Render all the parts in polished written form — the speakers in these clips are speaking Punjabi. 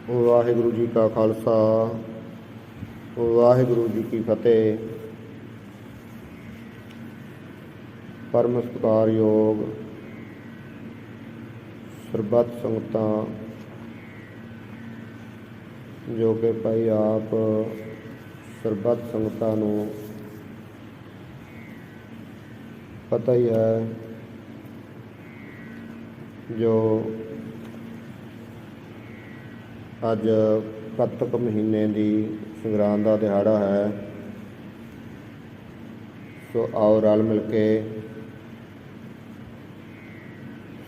ਵਾਹਿਗੁਰੂ ਜੀ ਕਾ ਖਾਲਸਾ ਵਾਹਿਗੁਰੂ ਜੀ ਕੀ ਫਤਿਹ। ਪਰਮ ਸਤਿਕਾਰਯੋਗ ਸਰਬੱਤ ਸੰਗਤਾਂ, ਜੋ ਕਿ ਭਾਈ ਆਪ ਸਰਬੱਤ ਸੰਗਤਾਂ ਨੂੰ ਪਤਾ ਹੀ ਹੈ, ਜੋ ਅੱਜ ਕੱਤਕ ਮਹੀਨੇ ਦੀ ਸੰਗਰਾਂਦ ਦਾ ਦਿਹਾੜਾ ਹੈ। ਸੋ ਆਓ ਰਲ ਮਿਲ ਕੇ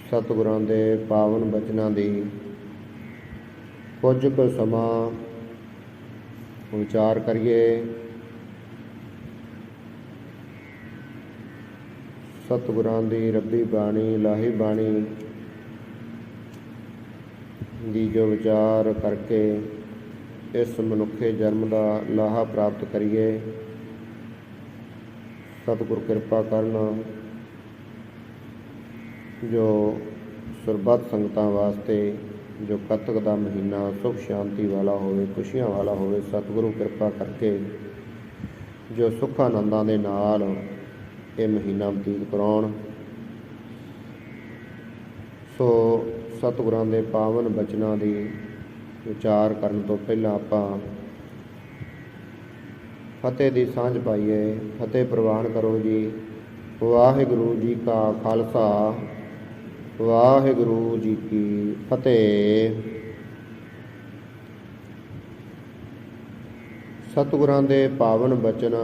ਸਤਿਗੁਰਾਂ ਦੇ ਪਾਵਨ ਬਚਨਾਂ ਦੀ ਕੁਝ ਕੁ ਸਮਾਂ ਵਿਚਾਰ ਕਰੀਏ। ਸਤਿਗੁਰਾਂ ਦੀ ਰੱਬੀ ਬਾਣੀ, ਲਾਹੀ ਬਾਣੀ ਦੀ ਜੋ ਵਿਚਾਰ ਕਰਕੇ ਇਸ ਮਨੁੱਖੇ ਜਨਮ ਦਾ ਲਾਹਾ ਪ੍ਰਾਪਤ ਕਰੀਏ। ਸਤਿਗੁਰ ਕਿਰਪਾ ਕਰਨ ਜੋ ਸਰਬੱਤ ਸੰਗਤਾਂ ਵਾਸਤੇ ਜੋ ਕੱਤਕ ਦਾ ਮਹੀਨਾ ਸੁਖ ਸ਼ਾਂਤੀ ਵਾਲਾ ਹੋਵੇ, ਖੁਸ਼ੀਆਂ ਵਾਲਾ ਹੋਵੇ। ਸਤਿਗੁਰੂ ਕਿਰਪਾ ਕਰਕੇ ਜੋ ਸੁੱਖ ਆਨੰਦਾਂ ਦੇ ਨਾਲ ਇਹ ਮਹੀਨਾ ਬਤੀਤ ਕਰਾਉਣ। ਸੋ ਸਤਿਗੁਰਾਂ ਦੇ ਪਾਵਨ ਬਚਨਾਂ ਦੀ ਵਿਚਾਰ ਕਰਨ ਤੋਂ ਪਹਿਲਾਂ ਆਪਾਂ ਫਤਿਹ ਦੀ ਸਾਂਝ ਪਾਈਏ। ਫਤਿਹ ਪ੍ਰਵਾਨ ਕਰੋ ਜੀ। ਵਾਹਿਗੁਰੂ ਜੀ ਕਾ ਖਾਲਸਾ ਵਾਹਿਗੁਰੂ ਜੀ ਕੀ ਫਤਿਹ। ਸਤਿਗੁਰਾਂ ਦੇ ਪਾਵਨ ਬਚਨ।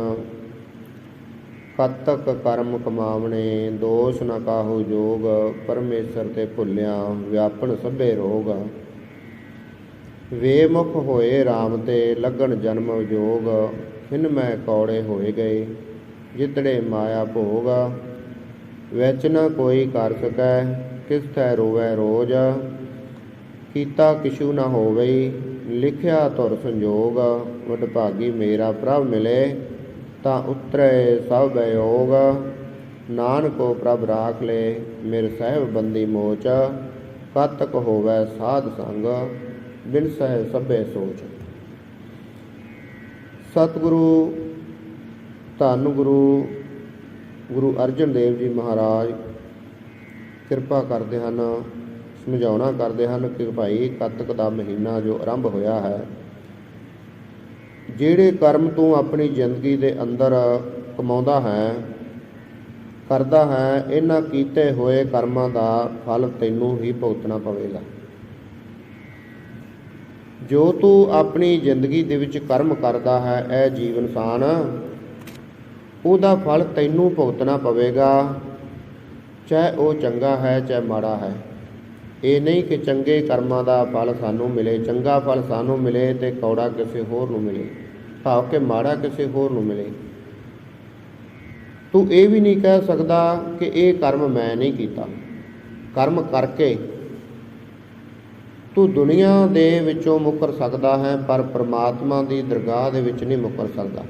ਕੱਤਕ ਕਰਮ ਕਮਾਵਣੇ, ਦੋਸ਼ ਨ ਕਾਹੂ ਜੋਗ। ਪਰਮੇਸ਼ਰ ਤੇ ਭੁੱਲਿਆ, ਵਿਆਪਨ ਸਭੇ ਰੋਗ। ਵੇਮੁਖ ਹੋਏ ਰਾਮ ਤੇ, ਲੱਗਣ ਜਨਮ ਜੋਗ। ਖਿਨ ਮੈਂ ਕੌੜੇ ਹੋਏ ਗਏ, ਜਿਤੜੇ ਮਾਇਆ ਭੋਗ। ਵਿੱਚ ਨ ਕੋਈ ਕਰ ਸਕੈ, ਕਿਸ ਥੈ ਰੋਵੈ ਰੋਜ। ਕੀਤਾ ਕਿਛੂ ਨ ਹੋਵਈ, ਲਿਖਿਆ ਧੁਰ ਸੰਜੋਗ। ਵਡਭਾਗੀ ਮੇਰਾ ਪ੍ਰਭ ਮਿਲੇ, ਤਾਂ ਉਤਰੇ ਸਭ ਬਯੋਗ। ਨਾਨਕੋ ਪ੍ਰਭ ਰਾਖ ਲੈ, ਮਿਰ ਸਹਿਬ ਬੰਦੀ ਮੋਚ। ਕੱਤਕ ਹੋਵੈ ਸਾਧ ਸੰਗ, ਬਿਨ ਸਹਿ ਸਭੇ ਸੋਚ। ਸਤਿਗੁਰੂ ਧੰਨ ਗੁਰੂ ਅਰਜਨ ਦੇਵ ਜੀ ਮਹਾਰਾਜ ਕਿਰਪਾ ਕਰਦੇ ਹਨ, ਸਮਝਾਉਣਾ ਕਰਦੇ ਹਨ ਕਿ ਭਾਈ ਕੱਤਕ ਦਾ ਮਹੀਨਾ ਜੋ ਆਰੰਭ ਹੋਇਆ ਹੈ, ਜਿਹੜੇ ਕਰਮ ਤੂੰ ਆਪਣੀ ਜ਼ਿੰਦਗੀ ਦੇ ਅੰਦਰ ਕਮਾਉਂਦਾ ਹੈ, ਕਰਦਾ ਹੈ, ਇਹਨਾਂ ਕੀਤੇ ਹੋਏ ਕਰਮਾਂ ਦਾ ਫਲ ਤੈਨੂੰ ਹੀ ਭੁਗਤਣਾ ਪਵੇਗਾ। ਜੋ ਤੂੰ ਆਪਣੀ ਜ਼ਿੰਦਗੀ ਦੇ ਵਿੱਚ ਕਰਮ ਕਰਦਾ ਹੈ, ਇਹ ਜੀਵਨ ਸਾਨ, ਉਹਦਾ ਫਲ ਤੈਨੂੰ ਭੁਗਤਣਾ ਪਵੇਗਾ, ਚਾਹੇ ਉਹ ਚੰਗਾ ਹੈ ਚਾਹੇ ਮਾੜਾ ਹੈ। ਇਹ ਨਹੀਂ ਕਿ ਚੰਗੇ ਕਰਮਾਂ ਦਾ ਫਲ ਸਾਨੂੰ ਮਿਲੇ, ਚੰਗਾ ਫਲ ਸਾਨੂੰ ਮਿਲੇ ਤੇ ਕੌੜਾ ਕਿਸੇ ਹੋਰ ਨੂੰ ਮਿਲੇ, ਭਾਵ ਕਿ ਮਾੜਾ ਕਿਸੇ ਹੋਰ ਨੂੰ ਮਿਲੇ। ਤੂੰ ਇਹ ਵੀ ਨਹੀਂ ਕਹਿ ਸਕਦਾ ਕਿ ਇਹ ਕਰਮ ਮੈਂ ਨਹੀਂ ਕੀਤਾ। ਕਰਮ ਕਰਕੇ ਤੂੰ ਦੁਨੀਆ ਦੇ ਵਿੱਚੋਂ ਮੁੱਕਰ ਸਕਦਾ ਹੈ, ਪਰ ਪਰਮਾਤਮਾ ਦੀ ਦਰਗਾਹ ਦੇ ਵਿੱਚ ਨਹੀਂ ਮੁੱਕਰ ਸਕਦਾ,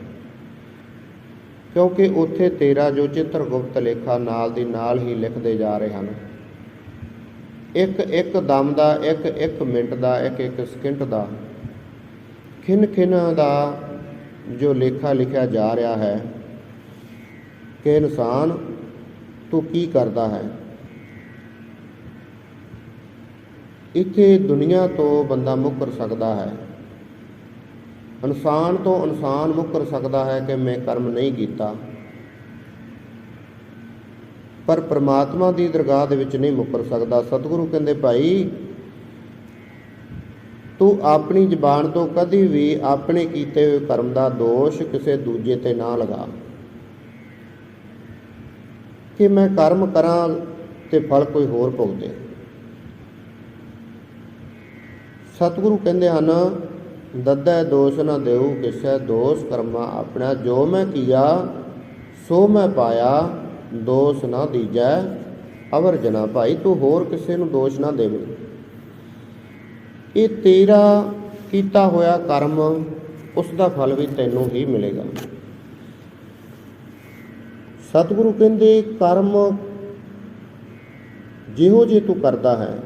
ਕਿਉਂਕਿ ਉੱਥੇ ਤੇਰਾ ਜੋ ਚਿੱਤਰਗੁਪਤ ਲੇਖਾ ਨਾਲ ਦੀ ਨਾਲ ਹੀ ਲਿਖਦੇ ਜਾ ਰਹੇ ਹਨ। ਇੱਕ ਇੱਕ ਦਮ ਦਾ, ਇੱਕ ਇੱਕ ਮਿੰਟ ਦਾ, ਇੱਕ ਇੱਕ ਸਕਿੰਟ ਦਾ, ਖਿਨ ਖਿਨ ਦਾ ਜੋ ਲੇਖਾ ਲਿਖਿਆ ਜਾ ਰਿਹਾ ਹੈ ਕਿ ਇਨਸਾਨ ਤੂੰ ਕੀ ਕਰਦਾ ਹੈ। ਇੱਥੇ ਦੁਨੀਆ ਤੋਂ ਬੰਦਾ ਮੁੱਕਰ ਸਕਦਾ ਹੈ, ਇਨਸਾਨ ਤੋਂ ਇਨਸਾਨ ਮੁੱਕਰ ਸਕਦਾ ਹੈ ਕਿ ਮੈਂ ਕਰਮ ਨਹੀਂ ਕੀਤਾ, ਪਰ ਪਰਮਾਤਮਾ ਦੀ ਦਰਗਾਹ ਦੇ ਵਿੱਚ ਨਹੀਂ ਮੁੱਕਰ ਸਕਦਾ। ਸਤਿਗੁਰੂ ਕਹਿੰਦੇ ਭਾਈ ਤੂੰ ਆਪਣੀ ਜ਼ੁਬਾਨ ਤੋਂ ਕਦੀ ਵੀ ਆਪਣੇ ਕੀਤੇ ਹੋਏ ਕਰਮ ਦਾ ਦੋਸ਼ ਕਿਸੇ ਦੂਜੇ ਤੇ ਨਾ ਲਗਾ ਕਿ ਮੈਂ ਕਰਮ ਕਰਾਂ ਤੇ ਫਲ ਕੋਈ ਹੋਰ ਭੁਗਤੇ। ਸਤਿਗੁਰੂ ਕਹਿੰਦੇ ਹਨ, ਦੱਦੈ ਦੋਸ਼ ਨਾ ਦੇਉ ਕਿਸੈ, ਦੋਸ਼ ਕਰਮਾ ਆਪਣਾ। ਜੋ ਮੈਂ ਕੀਆ ਸੋ ਮੈਂ ਪਾਇਆ, ਦੋਸ਼ ਨਾ ਦੀਜੈ ਅਵਰ ਜਨਾ। ਭਾਈ ਤੂੰ ਹੋਰ ਕਿਸੇ ਨੂੰ ਦੋਸ਼ ਨਾ ਦੇਵੇਂ, ਇਹ ਤੇਰਾ ਕੀਤਾ ਹੋਇਆ ਕਰਮ, ਉਸ ਦਾ ਫਲ ਵੀ ਤੈਨੂੰ ਹੀ ਮਿਲੇਗਾ। ਸਤਿਗੁਰੂ ਕਹਿੰਦੇ ਕਰਮ ਜਿਹੋ ਜਿਹੇ ਤੂੰ ਕਰਦਾ ਹੈ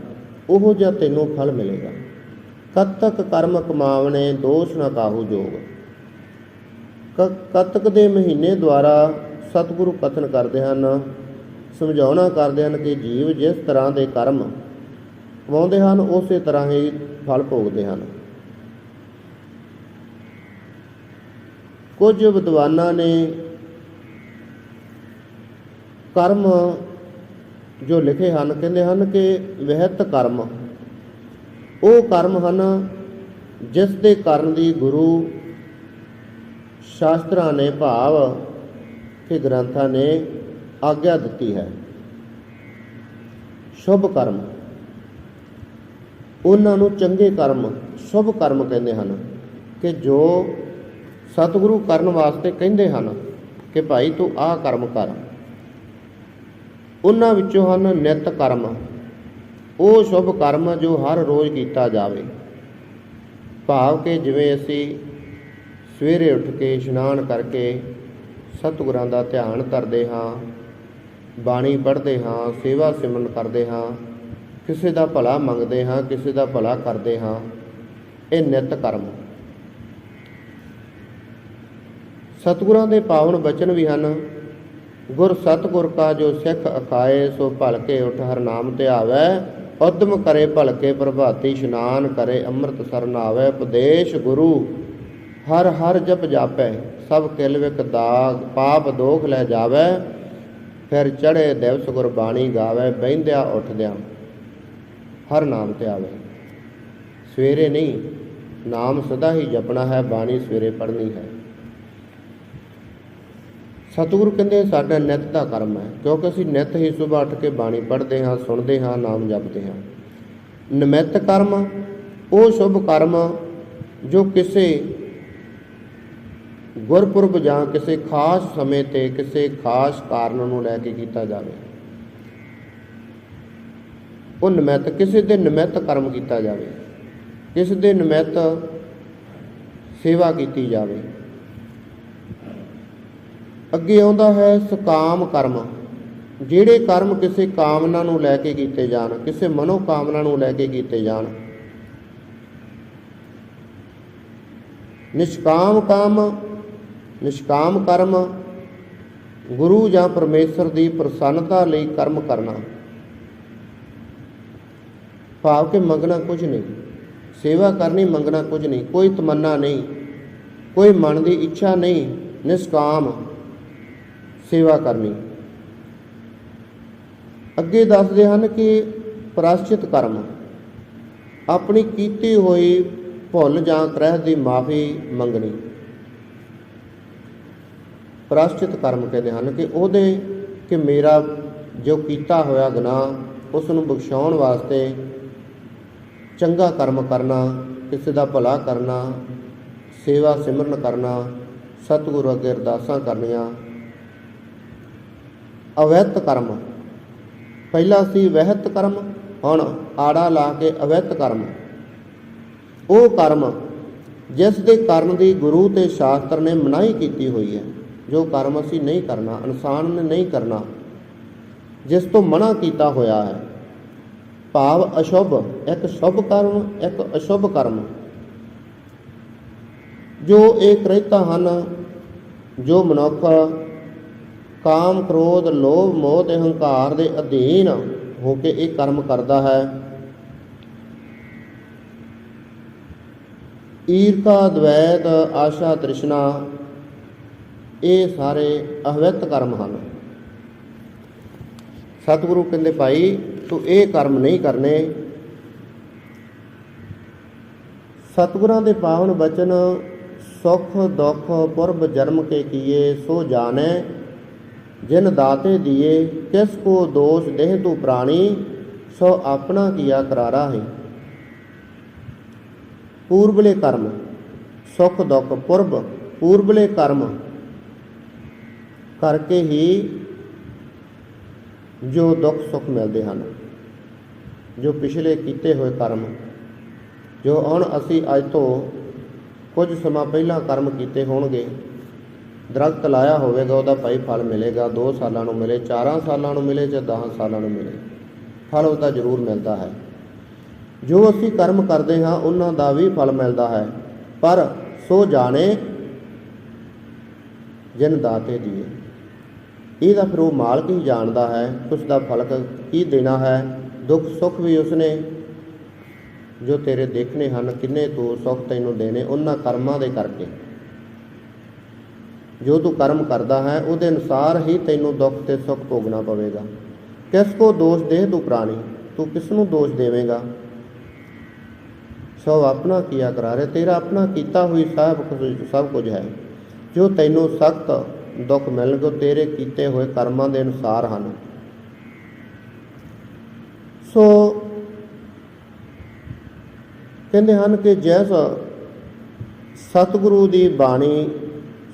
ਉਹੋ ਜਿਹਾ ਤੈਨੂੰ ਫਲ ਮਿਲੇਗਾ। ਕਤਕ ਕਰਮ ਕਮਾਵਣੇ ਦੋਸ਼ ਨਾ ਕਾਹੂ ਜੋਗ। ਕਤਕ ਦੇ ਮਹੀਨੇ ਦੁਆਰਾ ਸਤਿਗੁਰੂ ਕਥਨ ਕਰਦੇ ਹਨ, ਸਮਝਾਉਣਾ ਕਰਦੇ ਹਨ ਕਿ ਜੀਵ ਜਿਸ ਤਰ੍ਹਾਂ ਦੇ ਕਰਮ ਕਮਾਉਂਦੇ ਹਨ ਉਸੇ ਤਰ੍ਹਾਂ ਹੀ ਫਲ ਭੋਗਦੇ ਹਨ। ਕੁਝ ਵਿਦਵਾਨਾਂ ਨੇ ਕਰਮ ਜੋ ਲਿਖੇ ਹਨ, ਕਹਿੰਦੇ ਹਨ ਕਿ ਵਿਹਿਤ ਕਰਮ ਉਹ ਕਰਮ ਹਨ ਜਿਸ ਦੇ ਕਰਨ ਦੀ ਗੁਰੂ ਸ਼ਾਸਤਰਾਂ ਨੇ ਭਾਵ ਕਿ ਗ੍ਰੰਥਾਂ ਨੇ ਆਗਿਆ ਦਿੱਤੀ ਹੈ। ਸ਼ੁਭ ਕਰਮ ਉਹਨਾਂ ਨੂੰ ਚੰਗੇ ਕਰਮ ਸ਼ੁਭ ਕਰਮ ਕਹਿੰਦੇ ਹਨ ਕਿ ਜੋ ਸਤਿਗੁਰੂ ਕਰਨ ਵਾਸਤੇ ਕਹਿੰਦੇ ਹਨ ਕਿ ਭਾਈ ਤੂੰ ਆਹ ਕਰਮ ਕਰ। ਉਹਨਾਂ ਵਿੱਚੋਂ ਹਨ ਨਿਤ ਕਰਮ, ਉਹ ਸ਼ੁਭ ਕਰਮ ਜੋ ਹਰ ਰੋਜ਼ ਕੀਤਾ ਜਾਵੇ। ਭਾਵ ਕਿ ਜਿਵੇਂ ਅਸੀਂ ਸਵੇਰੇ ਉੱਠ ਕੇ ਇਸ਼ਨਾਨ ਕਰਕੇ ਸਤਿਗੁਰਾਂ ਦਾ ਧਿਆਨ ਧਰਦੇ ਹਾਂ, ਬਾਣੀ ਪੜ੍ਹਦੇ ਹਾਂ, ਸੇਵਾ ਸਿਮਰਨ ਕਰਦੇ ਹਾਂ, ਕਿਸੇ ਦਾ ਭਲਾ ਮੰਗਦੇ ਹਾਂ, ਕਿਸੇ ਦਾ ਭਲਾ ਕਰਦੇ ਹਾਂ, ਇਹ ਨਿਤ ਕਰਮ। ਸਤਿਗੁਰਾਂ ਦੇ ਪਾਵਨ ਬਚਨ ਵੀ ਹਨ, ਗੁਰ ਸਤਿਗੁਰ ਕਾ ਜੋ ਸਿੱਖ ਅਖਾਏ, ਸੋ ਭਲਕੇ ਉਠ ਹਰ ਨਾਮ ਧਿਆਵੈ, ਉਦਮ ਕਰੇ ਭਲਕੇ ਪ੍ਰਭਾਤੀ, ਇਸ਼ਨਾਨ ਕਰੇ ਅੰਮ੍ਰਿਤ ਸਰਨ ਆਵੈ, ਉਪਦੇਸ਼ ਗੁਰੂ ਹਰ ਹਰ ਜਪ ਜਾਪੈ, ਸਭ ਕਿਲ ਵਿਕ ਦਾਗ ਪਾਪ ਦੋਖ ਲੈ ਜਾਵੈ, ਫਿਰ ਚੜ੍ਹੇ ਦਿਵਸ ਗੁਰਬਾਣੀ ਗਾਵੈ, ਬਹਿੰਦਿਆਂ ਉੱਠਦਿਆਂ ਹਰ ਨਾਮ ਧਿਆਵੈ। ਸਵੇਰੇ ਨਹੀਂ, ਨਾਮ ਸਦਾ ਹੀ ਜਪਣਾ ਹੈ, ਬਾਣੀ ਸਵੇਰੇ ਪੜ੍ਹਨੀ ਹੈ। ਸਤਿਗੁਰੂ ਕਹਿੰਦੇ ਸਾਡਾ ਨਿੱਤ ਦਾ ਕਰਮ ਹੈ, ਕਿਉਂਕਿ ਅਸੀਂ ਨਿੱਤ ਹੀ ਸੁਬਾਹ ਉੱਠ ਕੇ ਬਾਣੀ ਪੜ੍ਹਦੇ ਹਾਂ, ਸੁਣਦੇ ਹਾਂ, ਨਾਮ ਜਪਦੇ ਹਾਂ। ਨਿਮਿਤ ਕਰਮ ਉਹ ਸ਼ੁਭ ਕਰਮ ਜੋ ਕਿਸੇ ਗੁਰਪੁਰਬ ਜਾਂ ਕਿਸੇ ਖਾਸ ਸਮੇਂ 'ਤੇ ਕਿਸੇ ਖਾਸ ਕਾਰਨ ਨੂੰ ਲੈ ਕੇ ਕੀਤਾ ਜਾਵੇ। ਉਹ ਨਿਮਿਤ ਕਿਸੇ ਦੇ ਨਿਮਿਤ ਕਰਮ ਕੀਤਾ ਜਾਵੇ, ਕਿਸੇ ਦੇ ਨਿਮਿਤ ਸੇਵਾ ਕੀਤੀ ਜਾਵੇ। ਅੱਗੇ ਆਉਂਦਾ ਹੈ ਸਕਾਮ ਕਰਮ, ਜਿਹੜੇ ਕਰਮ ਕਿਸੇ ਕਾਮਨਾ ਨੂੰ ਲੈ ਕੇ ਕੀਤੇ ਜਾਣ, ਕਿਸੇ ਮਨੋ ਕਾਮਨਾ ਨੂੰ ਲੈ ਕੇ ਕੀਤੇ ਜਾਣ। ਨਿਸ਼ਕਾਮ ਕਰਮ ਗੁਰੂ ਜਾਂ ਪਰਮੇਸ਼ਰ ਦੀ ਪ੍ਰਸੰਨਤਾ ਲਈ ਕਰਮ ਕਰਨਾ। ਭਾਵ ਕਿ ਮੰਗਣਾ ਕੁਝ ਨਹੀਂ, ਸੇਵਾ ਕਰਨੀ ਮੰਗਣਾ ਕੁਝ ਨਹੀਂ, ਕੋਈ ਤਮੰਨਾ ਨਹੀਂ, ਕੋਈ ਮਨ ਦੀ ਇੱਛਾ ਨਹੀਂ, ਨਿਸ਼ਕਾਮ ਸੇਵਾ ਕਰਨੀ। ਅੱਗੇ ਦੱਸਦੇ ਹਨ ਕਿ ਪ੍ਰਾਸ਼ਚਿਤ ਕਰਮ ਆਪਣੀ ਕੀਤੀ ਹੋਈ ਭੁੱਲ ਜਾਂ ਗ੍ਰਹਿ ਦੀ ਮਾਫੀ ਮੰਗਣੀ। ਪ੍ਰਾਸ਼ਚਿਤ ਕਰਮ ਕਹਿੰਦੇ ਹਨ ਕਿ ਉਹਦੇ ਕਿ ਮੇਰਾ ਜੋ ਕੀਤਾ ਹੋਇਆ ਗੁਨਾਹ ਉਸ ਨੂੰ ਬਖਸ਼ਾਉਣ ਵਾਸਤੇ ਚੰਗਾ ਕਰਮ ਕਰਨਾ, ਕਿਸੇ ਦਾ ਭਲਾ ਕਰਨਾ, ਸੇਵਾ ਸਿਮਰਨ ਕਰਨਾ, ਸਤਿਗੁਰੂ ਅੱਗੇ ਅਰਦਾਸਾਂ ਕਰਨੀਆਂ। ਅਵੈਤ ਕਰਮ, ਪਹਿਲਾਂ ਸੀ ਵਹਿਤ ਕਰਮ, ਹੁਣ ਆੜਾ ਲਾ ਕੇ ਅਵੈਤ ਕਰਮ। ਉਹ ਕਰਮ ਜਿਸ ਦੇ ਕਰਨ ਦੀ ਗੁਰੂ ਤੇ ਸ਼ਾਸਤਰ ਨੇ ਮਨਾਹੀ ਕੀਤੀ ਹੋਈ ਹੈ, ਜੋ ਕਰਮ ਅਸੀਂ ਨਹੀਂ ਕਰਨਾ, ਇਨਸਾਨ ਨੇ ਨਹੀਂ ਕਰਨਾ, ਜਿਸ ਤੋਂ ਮਨਾ ਕੀਤਾ ਹੋਇਆ ਹੈ। ਭਾਵ ਅਸ਼ੁਭ, ਇੱਕ ਸ਼ੁਭ ਕਰਮ, ਇੱਕ ਅਸ਼ੁਭ ਕਰਮ, ਜੋ ਇਹ ਕ੍ਰਿਤਾ ਹਨ, ਜੋ ਮਨੁੱਖ ਕਾਮ, ਕ੍ਰੋਧ, ਲੋਭ, ਮੋਹ ਤੇ ਹੰਕਾਰ ਦੇ ਅਧੀਨ ਹੋ ਕੇ ਇਹ ਕਰਮ ਕਰਦਾ ਹੈ। ਈਰਖਾ, ਦਵੈਤ, ਆਸ਼ਾ, ਤ੍ਰਿਸ਼ਨਾ, ਇਹ ਸਾਰੇ ਅਵੈਤ ਕਰਮ ਹਨ। ਸਤਿਗੁਰੂ ਕਹਿੰਦੇ ਭਾਈ ਤੂੰ ਇਹ ਕਰਮ ਨਹੀਂ ਕਰਨੇ। ਸਤਿਗੁਰਾਂ ਦੇ ਪਾਵਨ ਬਚਨ ਸੁਖ ਦੁਖ ਪੁਰਬ ਜਨਮ ਕੇ ਕੀਏ, ਸੋ ਜਾਣੈ ਜਿਨ ਦਾਤੇ ਦੀਏ, ਕਿਸ ਕੋ ਦੋਸ਼ ਦੇਹ ਤੂੰ ਪ੍ਰਾਣੀ, ਸੋ ਆਪਣਾ ਕੀਆ ਕਰਾਰਾ ਹੈ। ਪੂਰਬਲੇ ਕਰਮ, ਸੁਖ ਦੁਖ ਪੁਰਬ, ਪੂਰਬਲੇ ਕਰਮ ਕਰਕੇ ਹੀ ਜੋ ਦੁੱਖ ਸੁੱਖ ਮਿਲਦੇ ਹਨ। ਜੋ ਪਿਛਲੇ ਕੀਤੇ ਹੋਏ ਕਰਮ, ਜੋ ਹੁਣ ਅਸੀਂ ਅੱਜ ਤੋਂ ਕੁਝ ਸਮਾਂ ਪਹਿਲਾਂ ਕਰਮ ਕੀਤੇ ਹੋਣਗੇ, ਦਰਖਤ ਲਾਇਆ ਹੋਵੇਗਾ ਉਹਦਾ ਭਾਈ ਫਲ ਮਿਲੇਗਾ, 2 ਸਾਲਾਂ ਨੂੰ ਮਿਲੇ, 4 ਸਾਲਾਂ ਨੂੰ ਮਿਲੇ ਜਾਂ 10 ਸਾਲਾਂ ਨੂੰ ਮਿਲੇ, ਫਲ ਉਹਦਾ ਜ਼ਰੂਰ ਮਿਲਦਾ ਹੈ। ਜੋ ਅਸੀਂ ਕਰਮ ਕਰਦੇ ਹਾਂ ਉਹਨਾਂ ਦਾ ਵੀ ਫਲ ਮਿਲਦਾ ਹੈ, ਪਰ ਸੋ ਜਾਣੇ ਜਿਨ ਦਾਤੇ ਦੀਏ। ਇਹਦਾ ਫਿਰ ਉਹ ਮਾਲਕ ਹੀ ਜਾਣਦਾ ਹੈ ਉਸ ਦਾ ਫਲ ਕੀ ਦੇਣਾ ਹੈ। ਦੁੱਖ ਸੁੱਖ ਵੀ ਉਸਨੇ ਜੋ ਤੇਰੇ ਦੇਖਣੇ ਹਨ, ਕਿੰਨੇ ਤੂੰ ਸੁੱਖ ਤੈਨੂੰ ਦੇਣੇ ਉਹਨਾਂ ਕਰਮਾਂ ਦੇ ਕਰਕੇ। ਜੋ ਤੂੰ ਕਰਮ ਕਰਦਾ ਹੈ ਉਹਦੇ ਅਨੁਸਾਰ ਹੀ ਤੈਨੂੰ ਦੁੱਖ ਤੇ ਸੁੱਖ ਭੋਗਣਾ ਪਵੇਗਾ। ਕਿਸ ਕੋ ਦੋਸ਼ ਦੇ ਤੂੰ ਪ੍ਰਾਣੀ, ਤੂੰ ਕਿਸ ਨੂੰ ਦੋਸ਼ ਦੇਵੇਂਗਾ। ਸਭ ਆਪਣਾ ਕੀਆ ਕਰਾਰੇ, ਤੇਰਾ ਆਪਣਾ ਕੀਤਾ ਹੋਈ ਸਭ ਕੁਝ ਹੈ। ਜੋ ਤੈਨੂੰ ਸਖਤ ਦੁੱਖ ਮਿਲਣਗੇ ਤੇਰੇ ਕੀਤੇ ਹੋਏ ਕਰਮਾਂ ਦੇ ਅਨੁਸਾਰ ਹਨ। ਸੋ ਕਹਿੰਦੇ ਹਨ ਕਿ ਜਿਸ ਸਤਿਗੁਰੂ ਦੀ ਬਾਣੀ,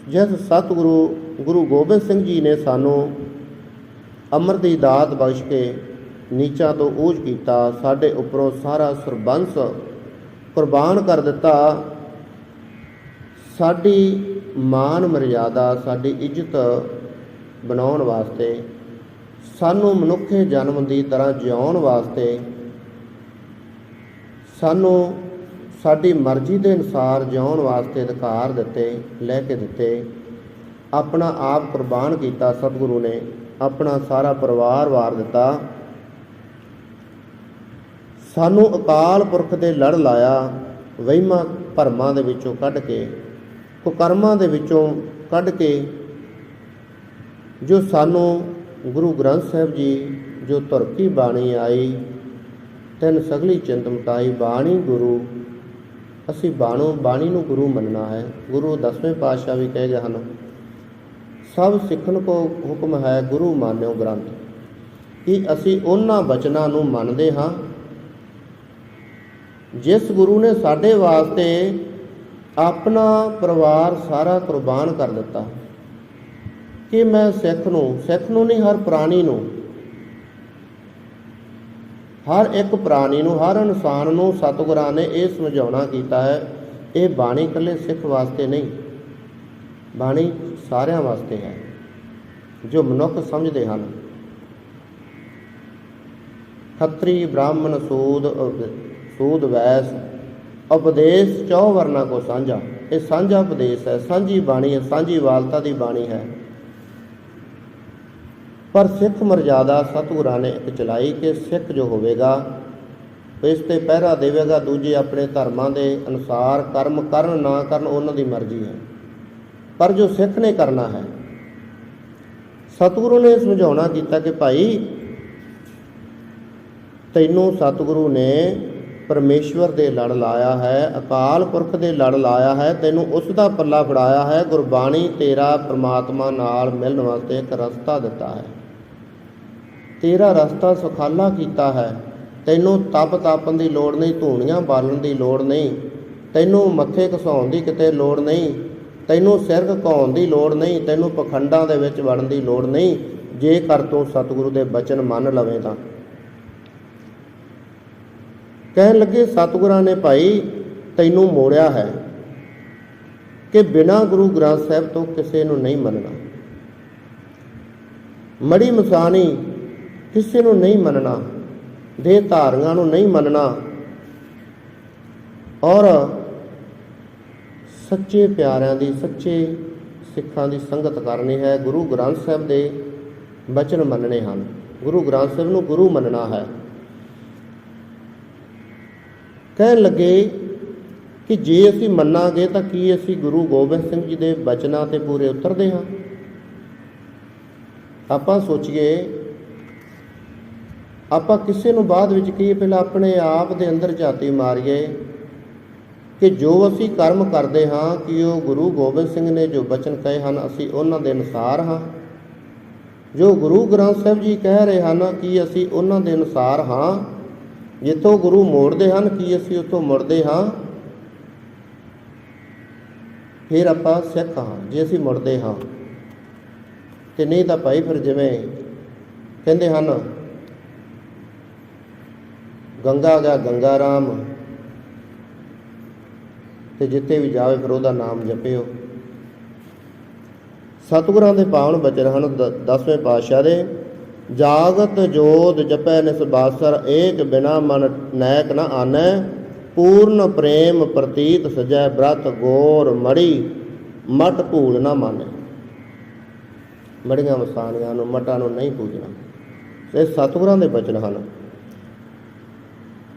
ਜਿਸ ਸਤਿਗੁਰੂ ਗੁਰੂ ਗੋਬਿੰਦ ਸਿੰਘ ਜੀ ਨੇ ਸਾਨੂੰ ਅੰਮ੍ਰਿਤ ਦੀ ਦਾਤ ਬਖਸ਼ ਕੇ ਨੀਚਾਂ ਤੋਂ ਊਚ ਕੀਤਾ, ਸਾਡੇ ਉੱਪਰੋਂ ਸਾਰਾ ਸਰਬੰਸ ਕੁਰਬਾਨ ਕਰ ਦਿੱਤਾ, ਸਾਡੀ ਮਾਨ ਮਰਿਆਦਾ, ਸਾਡੀ ਇੱਜ਼ਤ ਬਣਾਉਣ ਵਾਸਤੇ, ਸਾਨੂੰ ਮਨੁੱਖੇ ਜਨਮ ਦੀ ਤਰ੍ਹਾਂ ਜਿਉਣ ਵਾਸਤੇ, ਸਾਨੂੰ ਸਾਡੀ ਮਰਜ਼ੀ ਦੇ ਅਨੁਸਾਰ ਜਿਉਣ ਵਾਸਤੇ ਅਧਿਕਾਰ ਦਿੱਤੇ, ਲੈ ਕੇ ਦਿੱਤੇ। ਆਪਣਾ ਆਪ ਕੁਰਬਾਨ ਕੀਤਾ ਸਤਿਗੁਰੂ ਨੇ, ਆਪਣਾ ਸਾਰਾ ਪਰਿਵਾਰ ਵਾਰ ਦਿੱਤਾ। ਸਾਨੂੰ ਅਕਾਲ ਪੁਰਖ ਦੇ ਲੜ ਲਾਇਆ, ਵਹਿਮਾਂ ਭਰਮਾਂ ਦੇ ਵਿੱਚੋਂ ਕੱਢ ਕੇ, ਕੁਕਰਮਾਂ ਦੇ ਵਿੱਚੋਂ ਕੱਢ ਕੇ, ਜੋ ਸਾਨੂੰ ਗੁਰੂ ਗ੍ਰੰਥ ਸਾਹਿਬ ਜੀ ਜੋ ਧੁਰ ਕੀ ਬਾਣੀ ਆਈ, ਤਿੰਨ ਸਗਲੀ ਚਿੰਤ ਮਿਟਾਈ ਬਾਣੀ ਗੁਰੂ। ਅਸੀਂ ਬਾਣੀ ਨੂੰ ਗੁਰੂ ਮੰਨਣਾ ਹੈ। ਗੁਰੂ 10ਵੇਂ ਪਾਤਸ਼ਾਹ ਵੀ ਕਹਿ ਗਏ ਹਨ, ਸਭ ਸਿੱਖਣ ਕੋ ਹੁਕਮ ਹੈ ਗੁਰੂ ਮਾਨਿਓ ਗ੍ਰੰਥ। ਕਿ ਅਸੀਂ ਉਹਨਾਂ ਬਚਨਾਂ ਨੂੰ ਮੰਨਦੇ ਹਾਂ ਜਿਸ ਗੁਰੂ ਨੇ ਸਾਡੇ ਵਾਸਤੇ ਆਪਣਾ ਪਰਿਵਾਰ ਸਾਰਾ ਕੁਰਬਾਨ ਕਰ ਦਿੱਤਾ। ਕਿ ਮੈਂ ਸਿੱਖ ਨੂੰ ਨਹੀਂ, ਹਰ ਪ੍ਰਾਣੀ ਨੂੰ, ਹਰ ਇੱਕ ਪ੍ਰਾਣੀ ਨੂੰ, ਹਰ ਇਨਸਾਨ ਨੂੰ ਸਤਿਗੁਰਾਂ ਨੇ ਇਹ ਸਮਝਾਉਣਾ ਕੀਤਾ ਹੈ, ਇਹ ਬਾਣੀ ਇਕੱਲੇ ਸਿੱਖ ਵਾਸਤੇ ਨਹੀਂ, ਬਾਣੀ ਸਾਰਿਆਂ ਵਾਸਤੇ ਹੈ ਜੋ ਮਨੁੱਖ ਸਮਝਦੇ ਹਨ। ਖੱਤਰੀ ਬ੍ਰਾਹਮਣ ਸੂਦ ਵੈਸ ਉਪਦੇਸ਼ ਚੌ ਵਰਨਾ ਕੋ ਸਾਂਝਾ। ਇਹ ਸਾਂਝਾ ਉਪਦੇਸ਼ ਹੈ, ਸਾਂਝੀ ਬਾਣੀ ਹੈ, ਸਾਂਝੀ ਵਾਲਤਾ ਦੀ ਬਾਣੀ ਹੈ। ਪਰ ਸਿੱਖ ਮਰਜ਼ਾਦਾ ਸਤਿਗੁਰਾਂ ਨੇ ਇੱਕ ਚਲਾਈ ਕਿ ਸਿੱਖ ਜੋ ਹੋਵੇਗਾ ਇਸ 'ਤੇ ਪਹਿਰਾ ਦੇਵੇਗਾ, ਦੂਜੇ ਆਪਣੇ ਧਰਮਾਂ ਦੇ ਅਨੁਸਾਰ ਕਰਮ ਕਰਨ ਨਾ ਕਰਨ ਉਹਨਾਂ ਦੀ ਮਰਜ਼ੀ ਹੈ, ਪਰ ਜੋ ਸਿੱਖ ਨੇ ਕਰਨਾ ਹੈ। ਸਤਿਗੁਰੂ ਨੇ ਸਮਝਾਉਣਾ ਕੀਤਾ ਕਿ ਭਾਈ ਤੈਨੂੰ ਸਤਿਗੁਰੂ ਨੇ ਪਰਮੇਸ਼ਵਰ ਦੇ ਲੜ ਲਾਇਆ ਹੈ, ਅਕਾਲ ਪੁਰਖ ਦੇ ਲੜ ਲਾਇਆ ਹੈ, ਤੈਨੂੰ ਉਸ ਦਾ ਪੱਲਾ ਫੜਾਇਆ ਹੈ। ਗੁਰਬਾਣੀ ਤੇਰਾ ਪਰਮਾਤਮਾ ਨਾਲ ਮਿਲਣ ਵਾਸਤੇ ਇੱਕ ਰਸਤਾ ਦਿੱਤਾ ਹੈ, ਤੇਰਾ ਰਸਤਾ ਸੁਖਾਲਾ ਕੀਤਾ ਹੈ। ਤੈਨੂੰ ਤਪ ਤਾਪਣ ਦੀ ਲੋੜ ਨਹੀਂ, ਧੂਣੀਆਂ ਬਾਲਣ ਦੀ ਲੋੜ ਨਹੀਂ, ਤੈਨੂੰ ਮੱਥੇ ਘਸਾਉਣ ਦੀ ਕਿਤੇ ਲੋੜ ਨਹੀਂ, ਤੈਨੂੰ ਸਿਰ ਝੁਕਾਉਣ ਦੀ ਲੋੜ ਨਹੀਂ, ਤੈਨੂੰ ਪਖੰਡਾਂ ਦੇ ਵਿੱਚ ਵੜਨ ਦੀ ਲੋੜ ਨਹੀਂ, ਜੇਕਰ ਤੂੰ ਸਤਿਗੁਰੂ ਦੇ ਬਚਨ ਮੰਨ ਲਵੇਂ ਤਾਂ। ਕਹਿਣ ਲੱਗੇ ਸਤਿਗੁਰਾਂ ਨੇ ਭਾਈ ਤੈਨੂੰ ਮੋੜਿਆ ਹੈ ਕਿ ਬਿਨਾਂ ਗੁਰੂ ਗ੍ਰੰਥ ਸਾਹਿਬ ਤੋਂ ਕਿਸੇ ਨੂੰ ਨਹੀਂ ਮੰਨਣਾ, ਮੜੀ ਮਸਾਣੀ ਕਿਸੇ ਨੂੰ ਨਹੀਂ ਮੰਨਣਾ, ਦੇਹ ਧਾਰੀਆਂ ਨੂੰ ਨਹੀਂ ਮੰਨਣਾ, ਔਰ ਸੱਚੇ ਪਿਆਰਿਆਂ ਦੀ, ਸੱਚੇ ਸਿੱਖਾਂ ਦੀ ਸੰਗਤ ਕਰਨੀ ਹੈ। ਗੁਰੂ ਗ੍ਰੰਥ ਸਾਹਿਬ ਦੇ ਬਚਨ ਮੰਨਣੇ ਹਨ, ਗੁਰੂ ਗ੍ਰੰਥ ਸਾਹਿਬ ਨੂੰ ਗੁਰੂ ਮੰਨਣਾ ਹੈ। ਕਹਿਣ ਲੱਗੇ ਕਿ ਜੇ ਅਸੀਂ ਮੰਨਾਂਗੇ ਤਾਂ ਕੀ ਅਸੀਂ ਗੁਰੂ ਗੋਬਿੰਦ ਸਿੰਘ ਜੀ ਦੇ ਬਚਨਾਂ 'ਤੇ ਪੂਰੇ ਉਤਰਦੇ ਹਾਂ? ਆਪਾਂ ਸੋਚੀਏ, ਆਪਾਂ ਕਿਸੇ ਨੂੰ ਬਾਅਦ ਵਿੱਚ ਕਹੀਏ, ਪਹਿਲਾਂ ਆਪਣੇ ਆਪ ਦੇ ਅੰਦਰ ਝਾਤੀ ਮਾਰੀਏ ਕਿ ਜੋ ਅਸੀਂ ਕਰਮ ਕਰਦੇ ਹਾਂ ਕਿ ਉਹ ਗੁਰੂ ਗੋਬਿੰਦ ਸਿੰਘ ਨੇ ਜੋ ਬਚਨ ਕਹੇ ਹਨ ਅਸੀਂ ਉਹਨਾਂ ਦੇ ਅਨੁਸਾਰ ਹਾਂ। ਜੋ ਗੁਰੂ ਗ੍ਰੰਥ ਸਾਹਿਬ ਜੀ ਕਹਿ ਰਹੇ ਹਨ ਕਿ ਅਸੀਂ ਉਹਨਾਂ ਦੇ ਅਨੁਸਾਰ ਹਾਂ। ਜਿੱਥੋਂ ਗੁਰੂ ਮੋੜਦੇ ਹਨ ਕੀ ਅਸੀਂ ਉੱਥੋਂ ਮੁੜਦੇ ਹਾਂ? ਫਿਰ ਆਪਾਂ ਸਿੱਖ ਹਾਂ ਜੇ ਅਸੀਂ ਮੁੜਦੇ ਹਾਂ, ਤੇ ਨਹੀਂ ਤਾਂ ਭਾਈ ਫਿਰ ਜਿਵੇਂ ਕਹਿੰਦੇ ਹਨ ਗੰਗਾ ਗਿਆ ਗੰਗਾ ਰਾਮ, ਤੇ ਜਿੱਥੇ ਵੀ ਜਾਵੇ ਫਿਰ ਉਹਦਾ ਨਾਮ ਜਪਿਓ। ਸਤਿਗੁਰਾਂ ਦੇ ਪਾਵਨ ਬਚਨ ਹਨ 10ਵੇਂ ਪਾਤਸ਼ਾਹ ਦੇ ਜਾਗਤ ਜੋਤ ਜਪੈ ਨਿਸਬਾਸਰ, ਏਕ ਬਿਨਾ ਮਨ ਨੈਕ ਨ ਆਨੈ, ਪੂਰਨ ਪ੍ਰੇਮ ਪ੍ਰਤੀਤ ਸਜੈ, ਬ੍ਰਤ ਗੋਰ ਮੜੀ ਮਟ ਭੂਲ ਨਾ ਮਾਨੈ। ਮੜੀਆਂ ਮਸਾਣੀਆਂ ਨੂੰ, ਮਟਾਂ ਨੂੰ ਨਹੀਂ ਪੂਜਣਾ। ਇਹ ਸਤਿਗੁਰਾਂ ਦੇ ਬਚਨ ਹਨ।